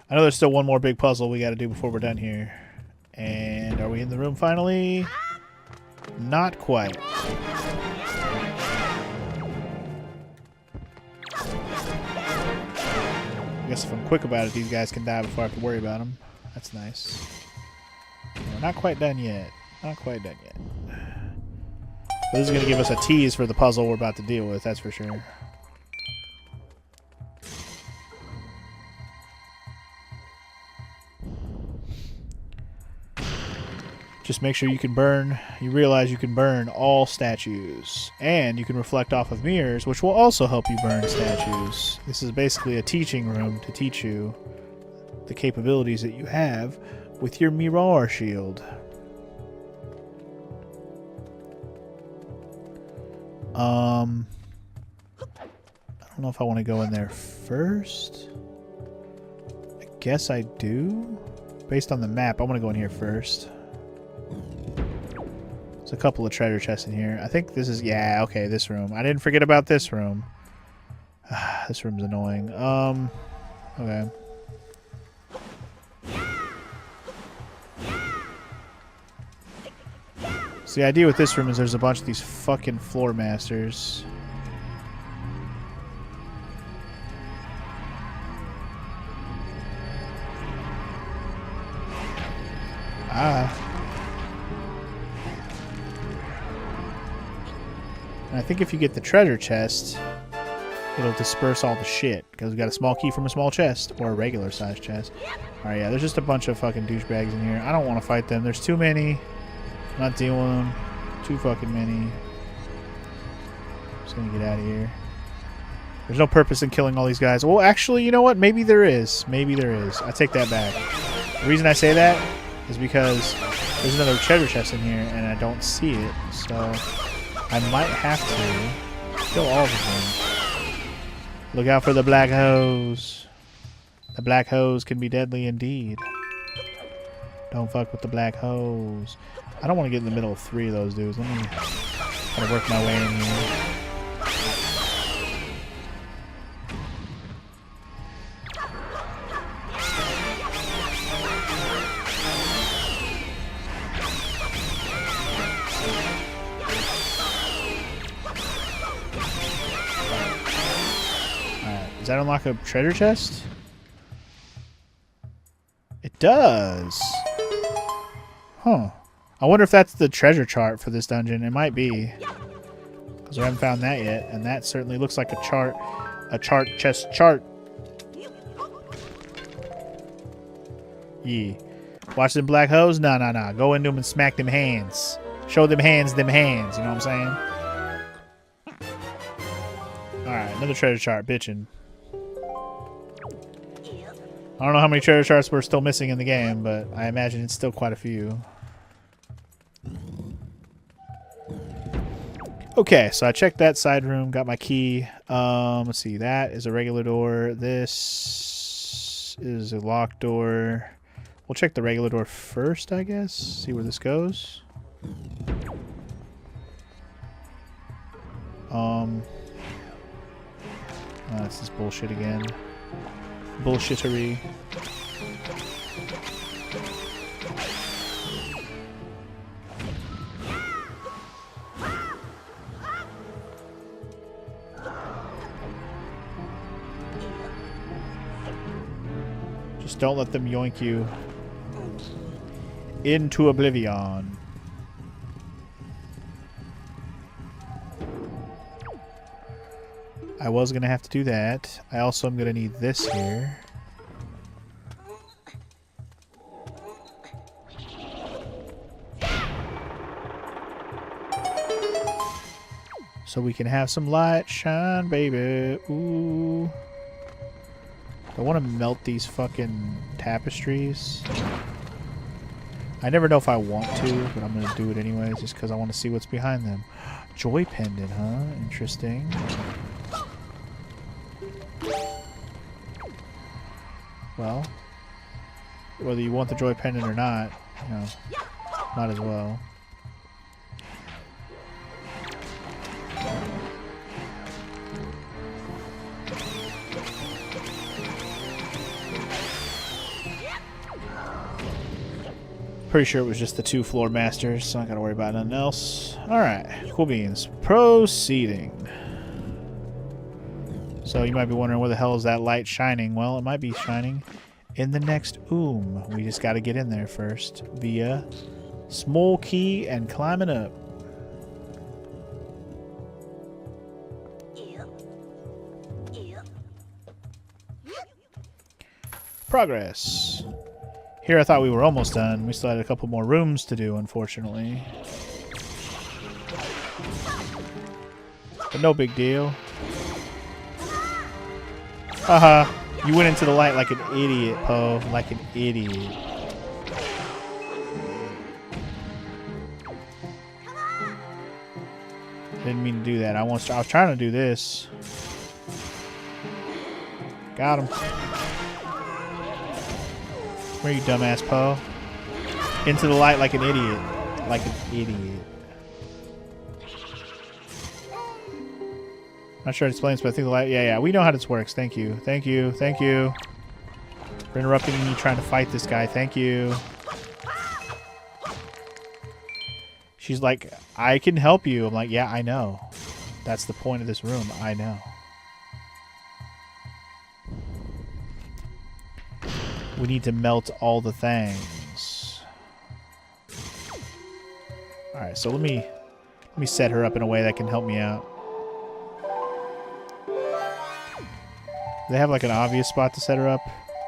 I know there's still one more big puzzle we got to do before we're done here. And are we in the room finally? Not quite. I guess if I'm quick about it, these guys can die before I have to worry about them. That's nice. We're not quite done yet. Not quite done yet. But this is going to give us a tease for the puzzle we're about to deal with, that's for sure. Just make sure you can burn, you realize you can burn all statues. And you can reflect off of mirrors, which will also help you burn statues. This is basically a teaching room to teach you the capabilities that you have with your mirror shield. I don't know if I want to go in there first. I guess I do. Based on the map, I want to go in here first. There's a couple of treasure chests in here. I think this is... Yeah, okay, this room. I didn't forget about this room. This room's annoying. Okay. So the idea with this room is there's a bunch of these fucking floor masters. And I think if you get the treasure chest, it'll disperse all the shit. Because we got a small key from a small chest. Or a regular sized chest. Alright, yeah, there's just a bunch of fucking douchebags in here. I don't want to fight them. There's too many. I'm not dealing with them. Too fucking many. Just gonna get out of here. There's no purpose in killing all these guys. Well, actually, you know what? Maybe there is. Maybe there is. I take that back. The reason I say that is because there's another treasure chest in here and I don't see it. So I might have to kill all of them. Look out for the black hose. The black hose can be deadly indeed. Don't fuck with the black hose. I don't want to get in the middle of 3 of those dudes. Let me try to work my way in here. Alright, does that unlock a treasure chest? It does. Huh. I wonder if that's the treasure chart for this dungeon. It might be. Because I haven't found that yet. And that certainly looks like a chart. A chest chart. Yeah. Watch them black hoes? Nah. Go into them and smack them hands. Show them hands, You know what I'm saying? Alright, another treasure chart. Bitchin'. I don't know how many treasure charts we're still missing in the game, but I imagine it's still quite a few. Okay, so I checked that side room, got my key. Let's see, that is a regular door. This is a locked door. We'll check the regular door first, I guess. See where this goes. This is bullshit again. Bullshittery. Just don't let them yoink you into oblivion. I was going to have to do that. I also am going to need this here. So we can have some light shine, baby. Ooh. I want to melt these fucking tapestries. I never know if I want to, but I'm going to do it anyways just because I want to see what's behind them. Joy pendant, huh? Interesting. Well, whether you want the joy pendant or not, you know, might as well. Pretty sure it was just the 2 floor masters, so I don't gotta worry about nothing else. Alright, cool beans. Proceeding. So you might be wondering where the hell is that light shining? Well, it might be shining in the next We just gotta get in there first via small key and climbing up. Progress. Here I thought we were almost done. We still had a couple more rooms to do, unfortunately. But no big deal. Haha. You went into the light like an idiot, Poe. Like an idiot. Didn't mean to do that. I was trying to do this. Got him. Where you dumbass, Poe? Into the light like an idiot. Like an idiot. Not sure it explains, but I think the light... Yeah, we know how this works. Thank you. Thank you. Thank you. For interrupting me trying to fight this guy. Thank you. She's like, I can help you. I'm like, yeah, I know. That's the point of this room. I know. We need to melt all the things. Alright, so let me set her up in a way that can help me out. Do they have like an obvious spot to set her up?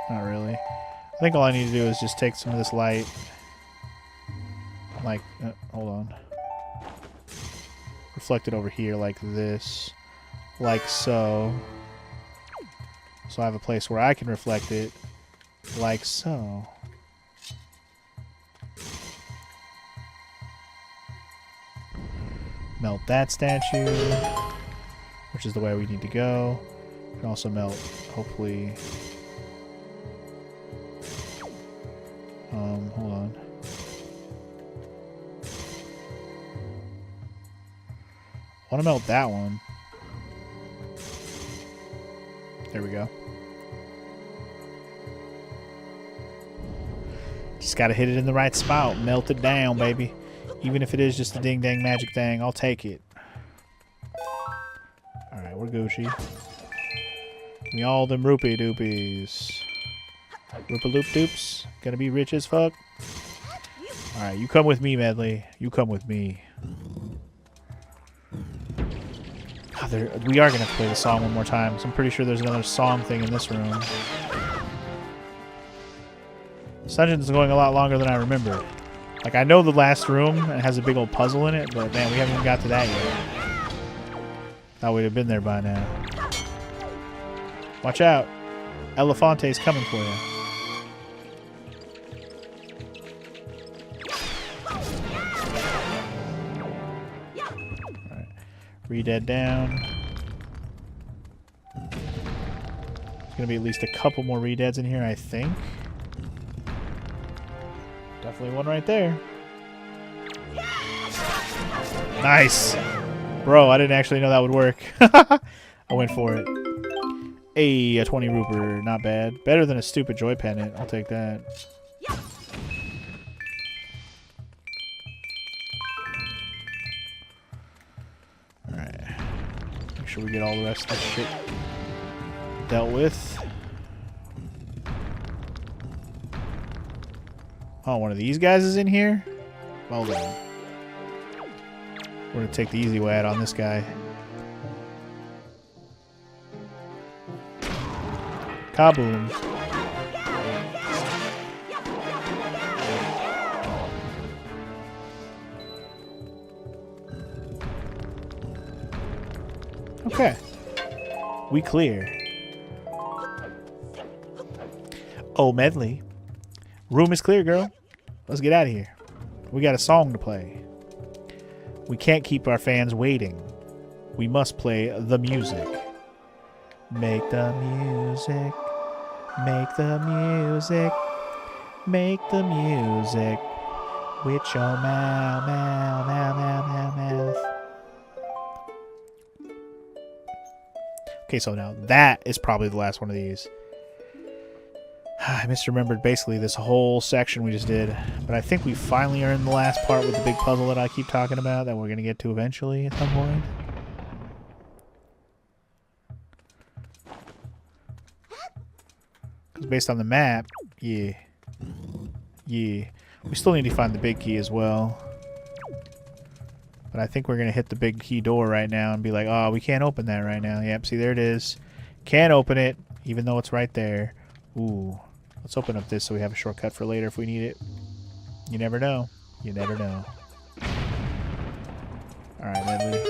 Not really. I think all I need to do is just take some of this light. Like, hold on. Reflect it over here like this. Like so. So I have a place where I can reflect it. Like so. Melt that statue, which is the way we need to go. We can also melt, hopefully. Hold on. I want to melt that one. There we go. Just gotta hit it in the right spot. Melt it down, baby. Even if it is just a ding-dang magic thing, I'll take it. Alright, we're Gucci. Give me all them rupee doopies. Roopa-loop-doops. Gonna be rich as fuck. Alright, you come with me, Medley. You come with me. Oh, we are gonna play the song one more time, so I'm pretty sure there's another song thing in this room. This dungeon's going a lot longer than I remember. Like, I know the last room and it has a big old puzzle in it, but man, we haven't even got to that yet. Thought we'd have been there by now. Watch out. Elefante's coming for you. Alright. Re-dead down. There's gonna be at least a couple more re-deads in here, I think. Definitely one right there. Nice. Bro, I didn't actually know that would work. I went for it. Hey, a 20 ruper. Not bad. Better than a stupid joy pendant. I'll take that. Alright. Make sure we get all the rest of this shit dealt with. Oh, one of these guys is in here? Well then. We're going to take the easy way out on this guy. Kaboom. Okay. We clear. Oh, Medley. Room is clear, girl. Let's get out of here. We got a song to play. We can't keep our fans waiting. We must play the music. Make the music. Make the music. Make the music. With your mouth, mouth, mouth, mouth, mouth, mouth. Okay, so now that is probably the last one of these. I misremembered basically this whole section we just did. But I think we finally are in the last part with the big puzzle that I keep talking about that we're going to get to eventually at some point. Because based on the map, yeah. Yeah. We still need to find the big key as well. But I think we're going to hit the big key door right now and be like, oh, we can't open that right now. Yep, see, there it is. Can't open it, even though it's right there. Ooh. Let's open up this so we have a shortcut for later if we need it. You never know. You never know. Alright, Medley.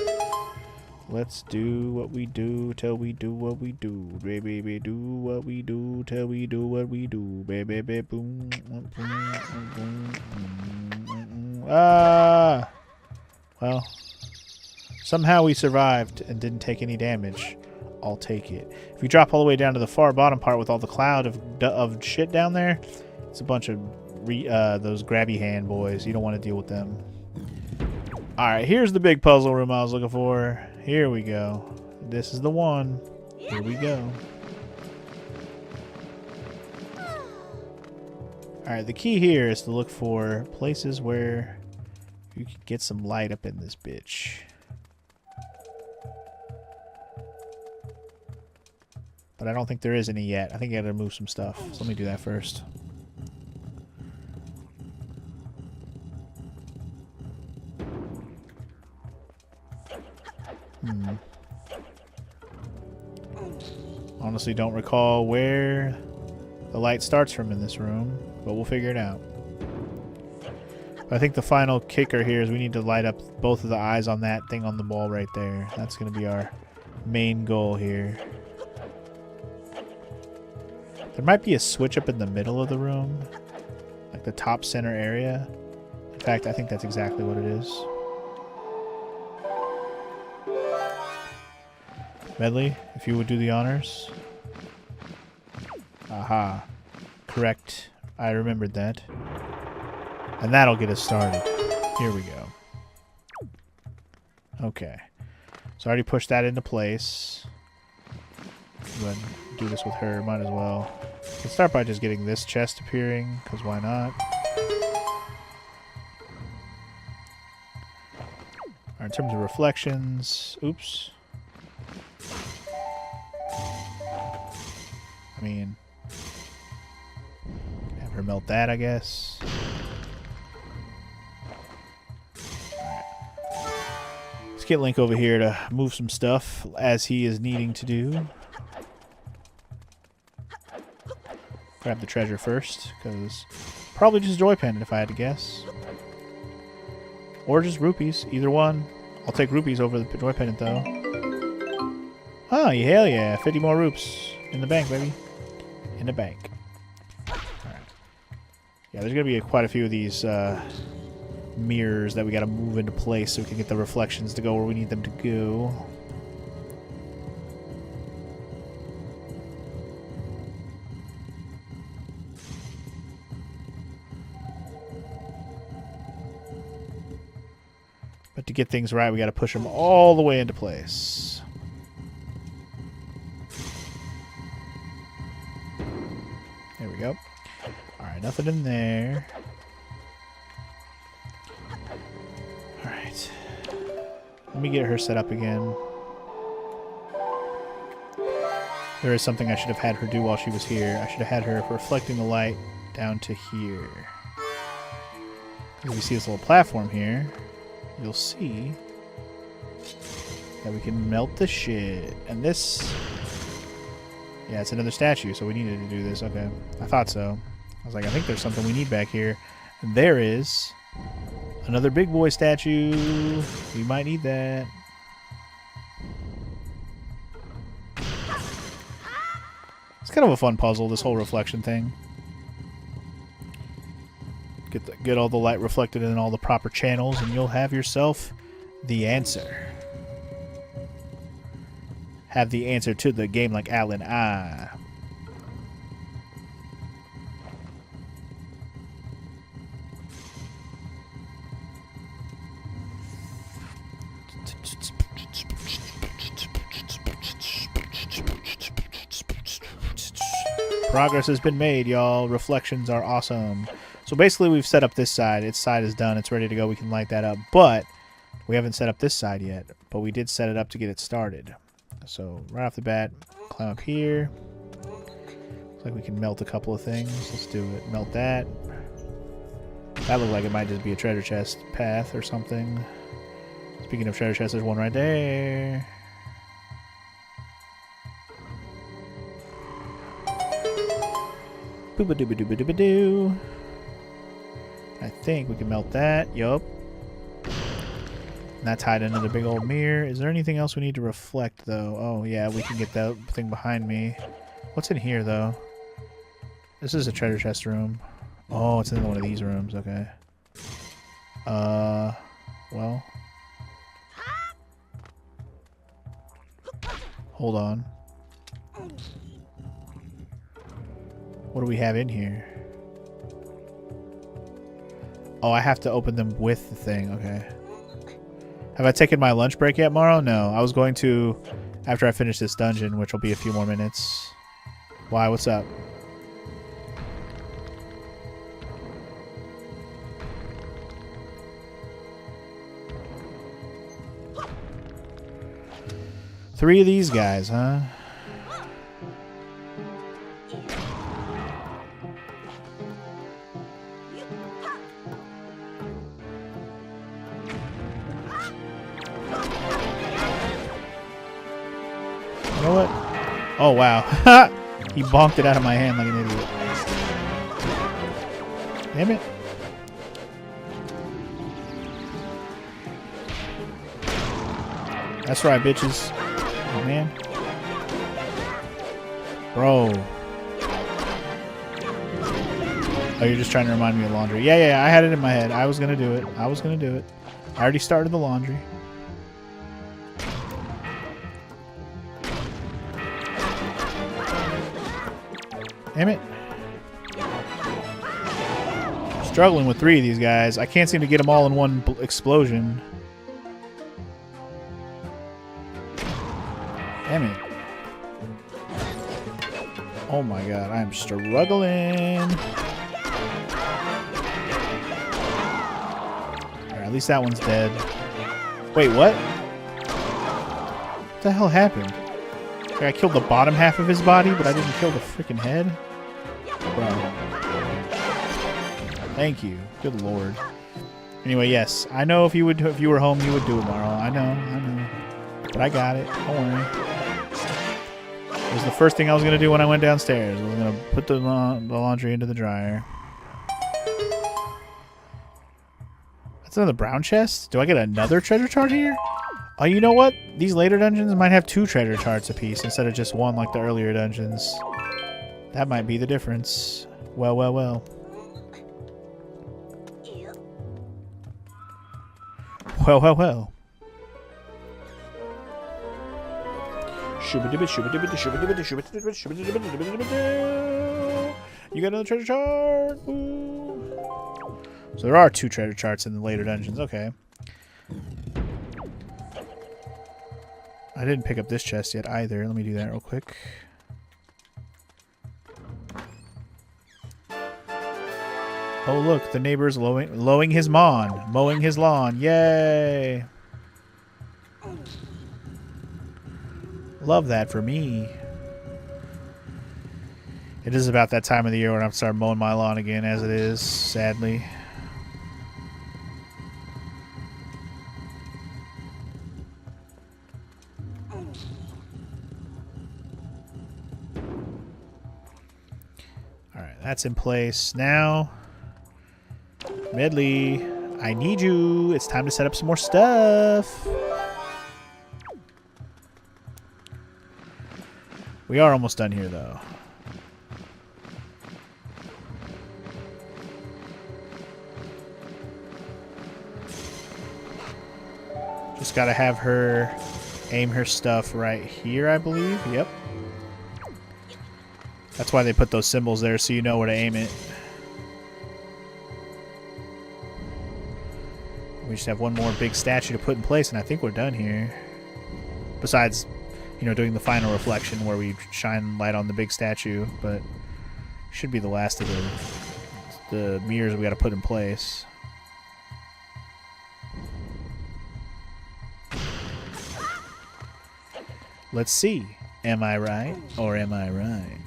Let's do what we do till we do what we do. Baby, do what we do till we do what we do. Baby, boom. Ah! Well, somehow we survived and didn't take any damage. I'll take it. If you drop all the way down to the far bottom part with all the cloud of shit down there, it's a bunch of those grabby hand boys. You don't want to deal with them. Alright, here's the big puzzle room I was looking for. Here we go. This is the one. Here we go. Alright, the key here is to look for places where you can get some light up in this bitch. But I don't think there is any yet. I think I gotta move some stuff. So let me do that first. Honestly, don't recall where the light starts from in this room, but we'll figure it out. But I think the final kicker here is we need to light up both of the eyes on that thing on the wall right there. That's going to be our main goal here. There might be a switch up in the middle of the room, like the top center area. In fact, I think that's exactly what it is. Medley, if you would do the honors. Aha. Correct. I remembered that. And that'll get us started. Here we go. Okay. So I already pushed that into place. Go ahead and do this with her. Might as well. Let's start by just getting this chest appearing, because why not? Alright, in terms of reflections... Oops. I mean... have her melt that, I guess. Alright. Let's get Link over here to move some stuff, as he is needing to do. Grab the treasure first, because probably just joy pendant if I had to guess. Or just rupees, either one. I'll take rupees over the joy pendant though. Oh, hell yeah, 50 more rupes in the bank, baby. In the bank. Alright. Yeah, there's going to be quite a few of these mirrors that we got to move into place so we can get the reflections to go where we need them to go. But to get things right, we got to push them all the way into place. There we go. Alright, nothing in there. Alright. Let me get her set up again. There is something I should have had her do while she was here. I should have had her reflecting the light down to here. If you see this little platform here, you'll see that we can melt the shit. And this... Yeah, it's another statue, so we needed to do this. Okay. I thought so. I was like, I think there's something we need back here. And there is another big boy statue. We might need that. It's kind of a fun puzzle, this whole reflection thing. Get all the light reflected in all the proper channels, and you'll have yourself the answer. Have the answer to the game like Alan. Ah. Progress has been made, y'all. Reflections are awesome. So basically we've set up this side. Its side is done. It's ready to go. We can light that up. But we haven't set up this side yet. But we did set it up to get it started. So right off the bat, climb up here. Looks like we can melt a couple of things. Let's do it. Melt that. That looked like it might just be a treasure chest path or something. Speaking of treasure chests, there's one right there. Booba-dooba-dooba-dooba-doo. I think we can melt that. Yup. And that's tied into the big old mirror. Is there anything else we need to reflect, though? Oh, yeah, we can get that thing behind me. What's in here, though? This is a treasure chest room. Oh, it's in one of these rooms. Okay. Well. Hold on. What do we have in here? Oh, I have to open them with the thing. Okay. Have I taken my lunch break yet, Morrow? No. I was going to after I finish this dungeon, which will be a few more minutes. Why? What's up? Three of these guys, huh? You know what? Oh, wow. He bonked it out of my hand like an idiot. Damn it. That's right, bitches. Oh, man. Bro. Oh, you're just trying to remind me of laundry. Yeah, I had it in my head. I was going to do it. I already started the laundry. Damn it. Struggling with three of these guys. I can't seem to get them all in one explosion. Damn it. Oh my god, I'm struggling. Alright, at least that one's dead. Wait, what? What the hell happened? I killed the bottom half of his body, but I didn't kill the freaking head? Bro. Thank you. Good lord. Anyway, yes. I know if you were home, you would do it, Marl. I know. But I got it. Don't worry. It was the first thing I was going to do when I went downstairs. I was going to put the laundry into the dryer. That's another brown chest? Do I get another treasure chart here? Oh, you know what? These later dungeons might have 2 treasure charts apiece instead of just 1 like the earlier dungeons. That might be the difference. Well. Well. You got another treasure chart? Ooh. So there are 2 treasure charts in the later dungeons. Okay. I didn't pick up this chest yet either. Let me do that real quick. Oh look, the neighbor's mowing his lawn. Yay! Love that for me. It is about that time of the year when I have to start mowing my lawn again, as it is, sadly. That's in place. Now, Medley, I need you. It's time to set up some more stuff. We are almost done here, though. Just gotta have her aim her stuff right here, I believe. Yep. That's why they put those symbols there, so you know where to aim it. We just have one more big statue to put in place, and I think we're done here. Besides, you know, doing the final reflection where we shine light on the big statue, but should be the last of the mirrors we got to put in place. Let's see. Am I right or am I right?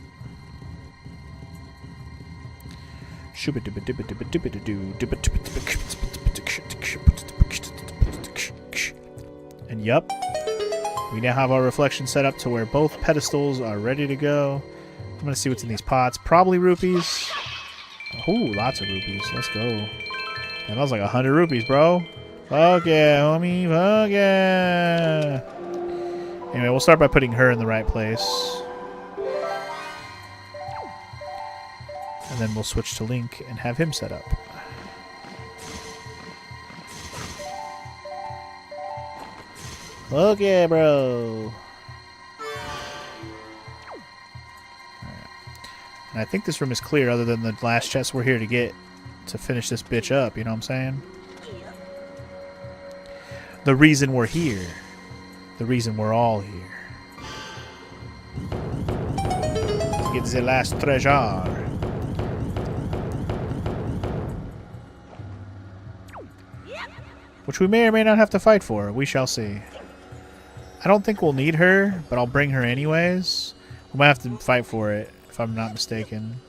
And yup, we now have our reflection set up to where both pedestals are ready to go. I'm gonna see what's in these pots. Probably rupees. Oh, lots of rupees. Let's go. That was like 100 rupees, bro. Fuck yeah, homie. Fuck yeah. Anyway, we'll start by putting her in the right place. And then we'll switch to Link and have him set up. Look yeah, bro. Alright. And I think this room is clear other than the last chest we're here to get to finish this bitch up, you know what I'm saying? The reason we're here. The reason we're all here. To get the last treasure. Which we may or may not have to fight for. We shall see. I don't think we'll need her, but I'll bring her anyways. We might have to fight for it, if I'm not mistaken.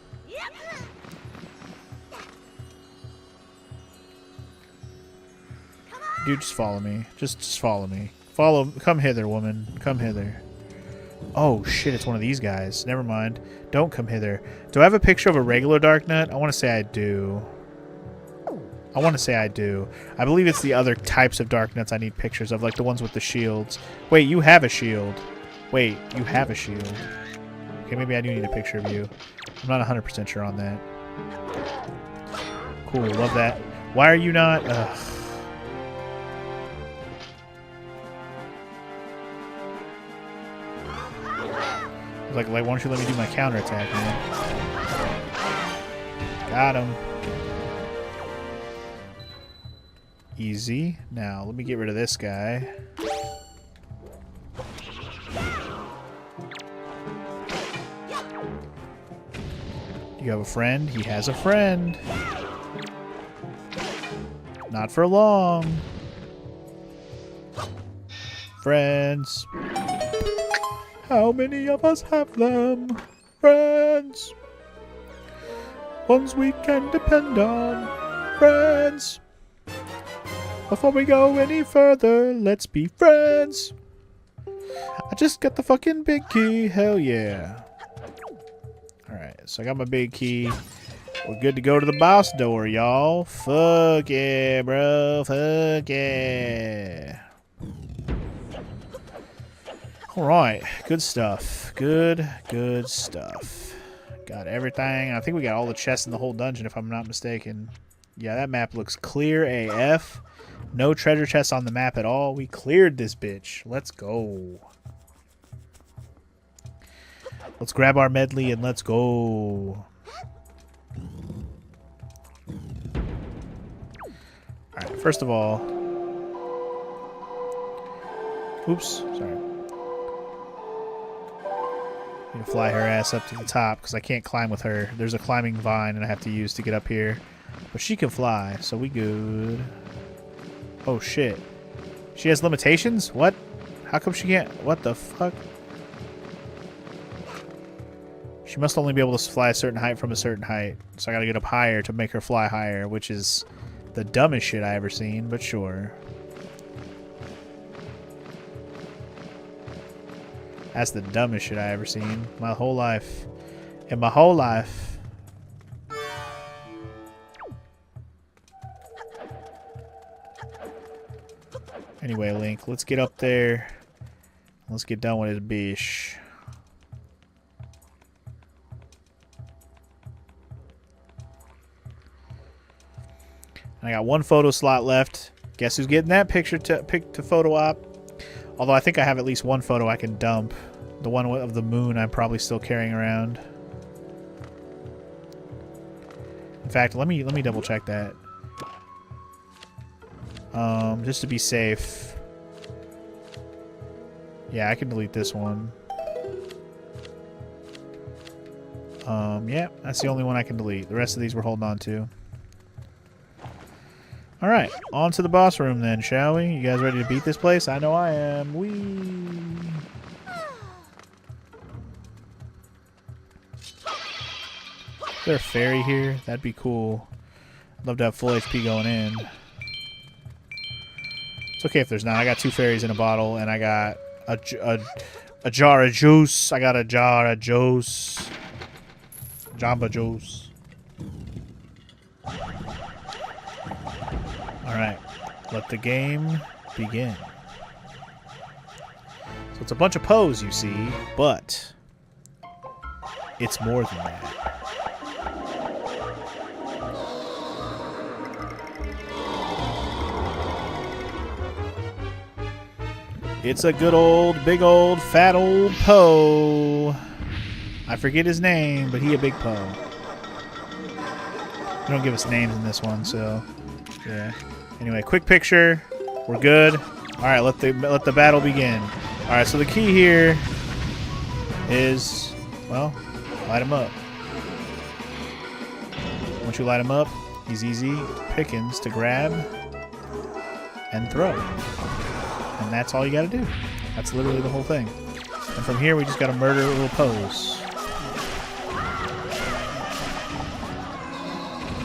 Dude, just follow me. Just follow me. Come hither, woman. Come hither. Oh, shit, it's one of these guys. Never mind. Don't come hither. Do I have a picture of a regular dark nut? I want to say I do. I believe it's the other types of dark nuts I need pictures of, like the ones with the shields. Wait, you have a shield. Wait, you have a shield. Okay, maybe I do need a picture of you. I'm not 100% sure on that. Cool, love that. Why are you not... Ugh. Like, why don't you let me do my counterattack, man? Got him. Easy. Now, let me get rid of this guy. Do you have a friend? He has a friend. Not for long. Friends. How many of us have them? Friends. Ones we can depend on. Friends. Before we go any further, let's be friends. I just got the fucking big key. Hell yeah. Alright, so I got my big key. We're good to go to the boss door, y'all. Fuck yeah, bro. Fuck yeah. Alright, good stuff. Good stuff. Got everything. I think we got all the chests in the whole dungeon, if I'm not mistaken. Yeah, that map looks clear AF. No treasure chests on the map at all. We cleared this bitch. Let's go. Let's grab our medley and let's go. Alright, first of all... Oops, sorry. I'm gonna fly her ass up to the top because I can't climb with her. There's a climbing vine that I have to use to get up here. But she can fly, so we good. Oh shit. She has limitations? What? How come she can't? What the fuck? She must only be able to fly a certain height from a certain height. So I gotta get up higher to make her fly higher, which is the dumbest shit I ever seen, but sure. That's the dumbest shit I ever seen. My whole life. In my whole life. Anyway, Link, let's get up there. Let's get done with his bish. I got one photo slot left. Guess who's getting that picture to photo op? Although I think I have at least one photo I can dump. The one of the moon I'm probably still carrying around. In fact, let me double check that. Just to be safe. Yeah, I can delete this one. Yeah, that's the only one I can delete. The rest of these we're holding on to. Alright, on to the boss room then, shall we? You guys ready to beat this place? I know I am. Whee! Is there a fairy here? That'd be cool. I'd love to have full HP going in. It's okay if there's not. I got 2 fairies in a bottle, and I got a jar of juice. I got a jar of juice. Jamba juice. Alright, let the game begin. So it's a bunch of Poes, you see, but it's more than that. It's a good old, big old, fat old Poe. I forget his name, but he a big Poe. They don't give us names in this one, so yeah. Anyway, quick picture. We're good. All right, let the battle begin. All right, so the key here is, well, light him up. Once you light him up, he's easy pickings to grab and throw. And that's all you got to do. That's literally the whole thing. And from here, we just got to murder little Poes.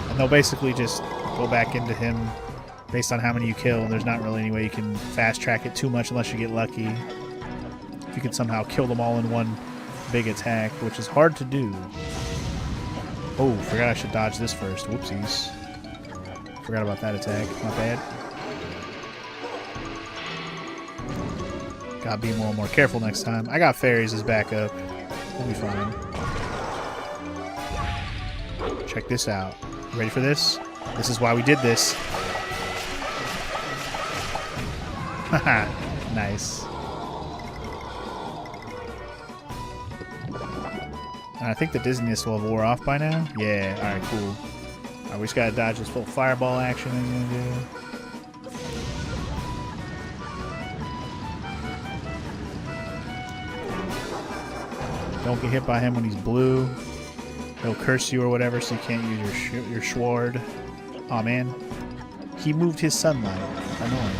And they'll basically just go back into him based on how many you kill. And there's not really any way you can fast track it too much unless you get lucky. If you can somehow kill them all in one big attack, which is hard to do. Oh, forgot I should dodge this first. Whoopsies. Forgot about that attack. My bad. Gotta be more careful next time. I got fairies as backup. We'll be fine. Check this out. You ready for this? This is why we did this. Haha. Nice. And I think the dizziness will have wore off by now. Yeah, alright, cool. Alright, we just gotta dodge this full fireball action I'm gonna do. Don't get hit by him when he's blue. He'll curse you or whatever, so you can't use your sword. Aw, man. He moved his sunlight. Annoying.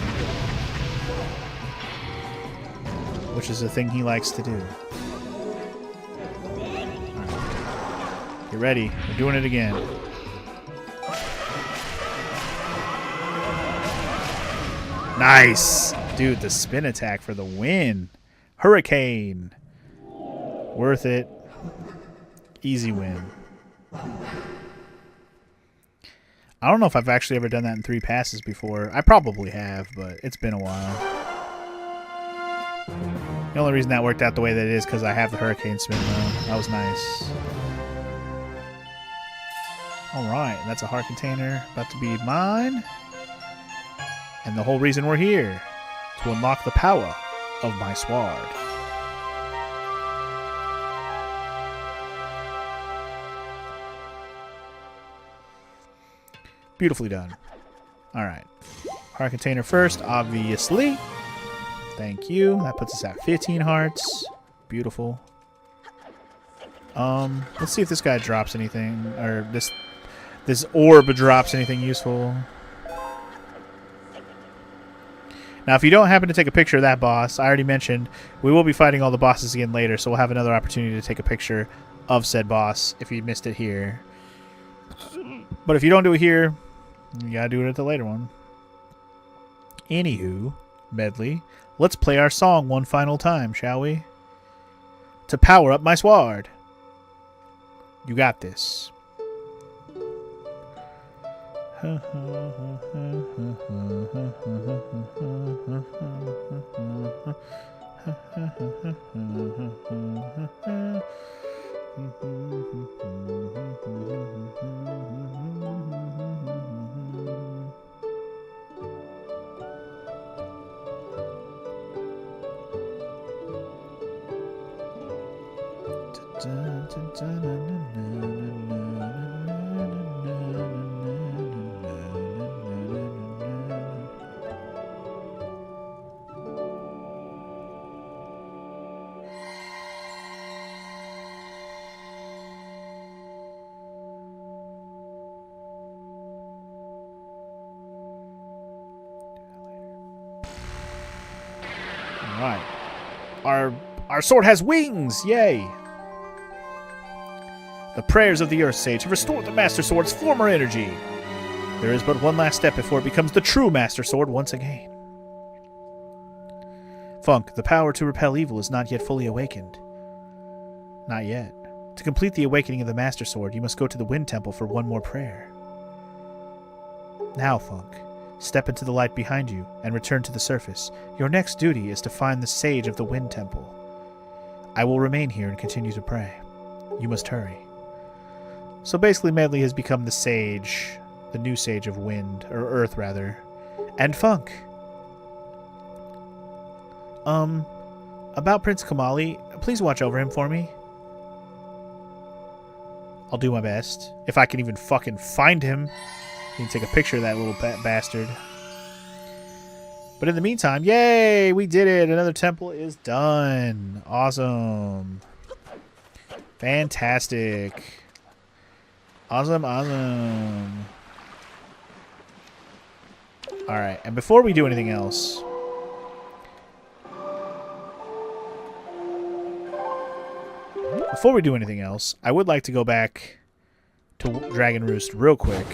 Which is a thing he likes to do. Right. Get ready. We're doing it again. Nice! Dude, the spin attack for the win. Hurricane. Worth it. Easy win. I don't know if I've actually ever done that in 3 passes before. I probably have, but it's been a while. The only reason that worked out the way that it is because I have the hurricane spin though. That was nice. Alright, that's a heart container about to be mine. And the whole reason we're here, to unlock the power of my sword. Beautifully done. Alright. Heart container first, obviously. Thank you. That puts us at 15 hearts. Beautiful. Let's see if this guy drops anything, or this orb drops anything useful. Now, if you don't happen to take a picture of that boss, I already mentioned, we will be fighting all the bosses again later, so we'll have another opportunity to take a picture of said boss if you missed it here. But if you don't do it here, you gotta do it at the later one. Anywho, medley, let's play our song one final time, shall we? To power up my sword. You got this. Alright. Our sword has wings! Yay! The prayers of the Earth Sage have restored the Master Sword's former energy. There is but one last step before it becomes the true Master Sword once again. Funk, the power to repel evil is not yet fully awakened. Not yet. To complete the awakening of the Master Sword, you must go to the Wind Temple for one more prayer. Now, Funk, step into the light behind you and return to the surface. Your next duty is to find the Sage of the Wind Temple. I will remain here and continue to pray. You must hurry. So basically, Medley has become the Sage, the new Sage of Wind, or Earth rather, and Funk. About Prince Kamali, please watch over him for me. I'll do my best. If I can even fucking find him. You can take a picture of that little bastard. But in the meantime, yay! We did it! Another temple is done. Awesome. Fantastic. Awesome, awesome. Alright, and before we do anything else... I would like to go back to Dragon Roost real quick.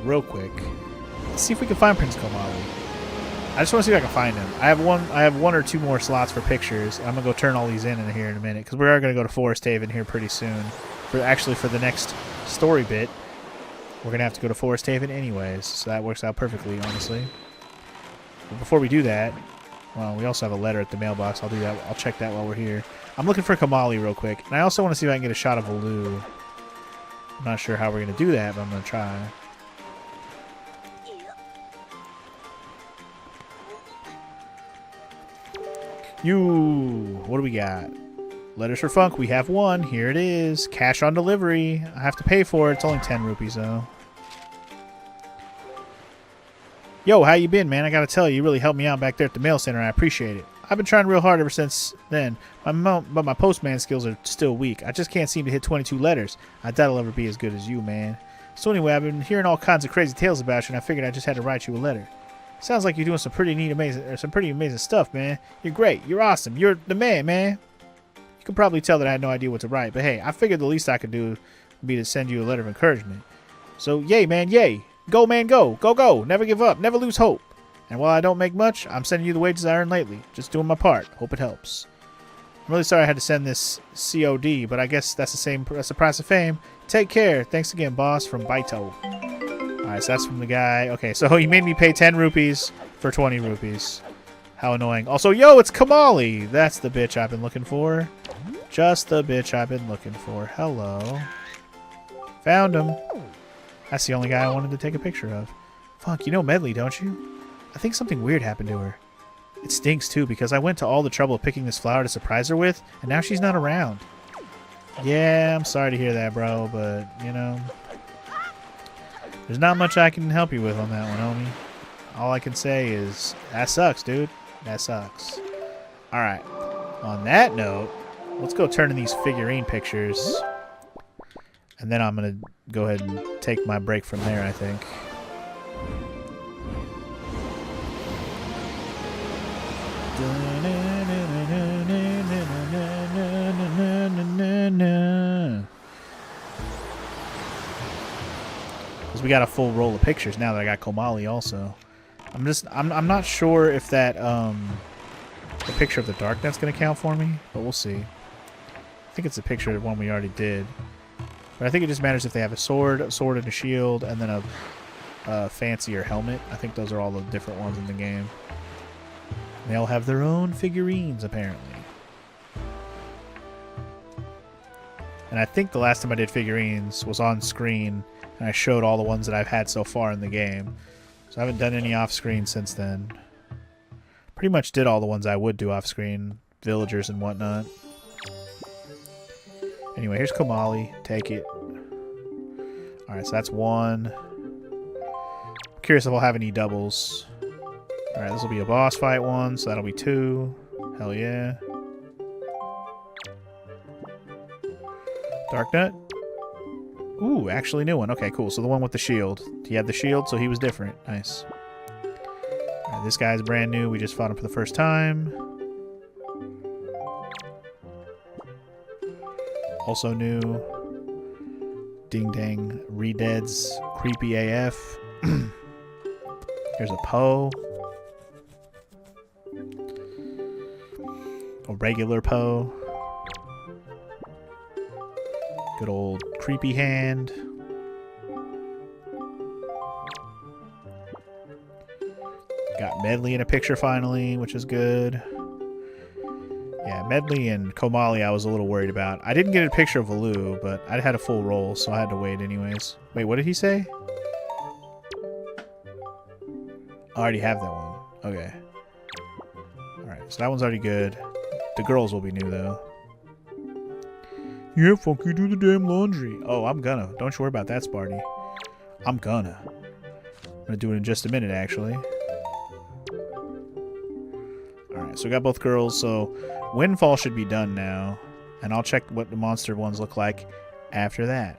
Let's see if we can find Prince Komali. I just want to see if I can find him. I have one or two more slots for pictures. I'm gonna go turn all these in here in a minute because we are gonna go to Forest Haven here pretty soon. For the next story bit, we're gonna have to go to Forest Haven anyways, so that works out perfectly, honestly. But before we do that, well, we also have a letter at the mailbox. I'll do that. I'll check that while we're here. I'm looking for Kamali real quick, and I also want to see if I can get a shot of Alu. I'm not sure how we're gonna do that, but I'm gonna try. What do we got? Letters for Funk. We have one. Here it is. Cash on delivery. I have to pay for it. It's only 10 rupees, though. Yo, how you been, man? I gotta tell you, you really helped me out back there at the mail center. I appreciate it. I've been trying real hard ever since then, but my postman skills are still weak. I just can't seem to hit 22 letters. I doubt I'll ever be as good as you, man. So anyway, I've been hearing all kinds of crazy tales about you, and I figured I just had to write you a letter. Sounds like you're doing some pretty amazing stuff, man. You're great. You're awesome. You're the man, man. You can probably tell that I had no idea what to write, but hey, I figured the least I could do would be to send you a letter of encouragement. So, yay, man, yay. Go, man, go. Go, go. Never give up. Never lose hope. And while I don't make much, I'm sending you the wages I earned lately. Just doing my part. Hope it helps. I'm really sorry I had to send this COD, but I guess that's the price of fame. Take care. Thanks again, boss, from Baito. Alright, so that's from the guy. Okay, so he made me pay 10 rupees for 20 rupees. How annoying. Also, yo, it's Kamali. That's the bitch I've been looking for. Just the bitch I've been looking for. Hello. Found him. That's the only guy I wanted to take a picture of. Fuck, you know Medley, don't you? I think something weird happened to her. It stinks, too, because I went to all the trouble of picking this flower to surprise her with, and now she's not around. Yeah, I'm sorry to hear that, bro, but, you know... There's not much I can help you with on that one, homie. All I can say is, that sucks, dude. That sucks. Alright. On that note, let's go turn in these figurine pictures. And then I'm going to go ahead and take my break from there, I think. Because we got a full roll of pictures now that I got Komali also. I'm not sure if that the picture of the dark net's gonna count for me, but we'll see. I think it's a picture of one we already did. But I think it just matters if they have a sword and a shield, and then a fancier helmet. I think those are all the different ones in the game. They all have their own figurines, apparently. And I think the last time I did figurines was on screen, and I showed all the ones that I've had so far in the game. So I haven't done any off-screen since then. Pretty much did all the ones I would do off-screen, villagers and whatnot. Anyway, here's Komali. Take it. Alright, so that's one. Curious if I'll have any doubles. Alright, this will be a boss fight one, so that'll be two. Hell yeah. Dark Nut? Ooh, actually new one. Okay, cool. So the one with the shield. He had the shield, so he was different. Nice. Alright, this guy's brand new. We just fought him for the first time. Also new. Ding Dang Redead's creepy AF. There's a Poe. A regular Poe. Good old creepy hand. Got Medley in a picture finally, which is good. Yeah, Medley and Komali I was a little worried about. I didn't get a picture of Valoo, but I had a full roll, so I had to wait anyways. Wait, what did he say? I already have that one. Okay. Alright, so that one's already good. The girls will be new, though. Yeah, Funky, do the damn laundry. Oh, I'm gonna. Don't you worry about that, Sparty. I'm gonna do it in just a minute, actually. Alright, so we got both girls, so Windfall should be done now. And I'll check what the monster ones look like after that.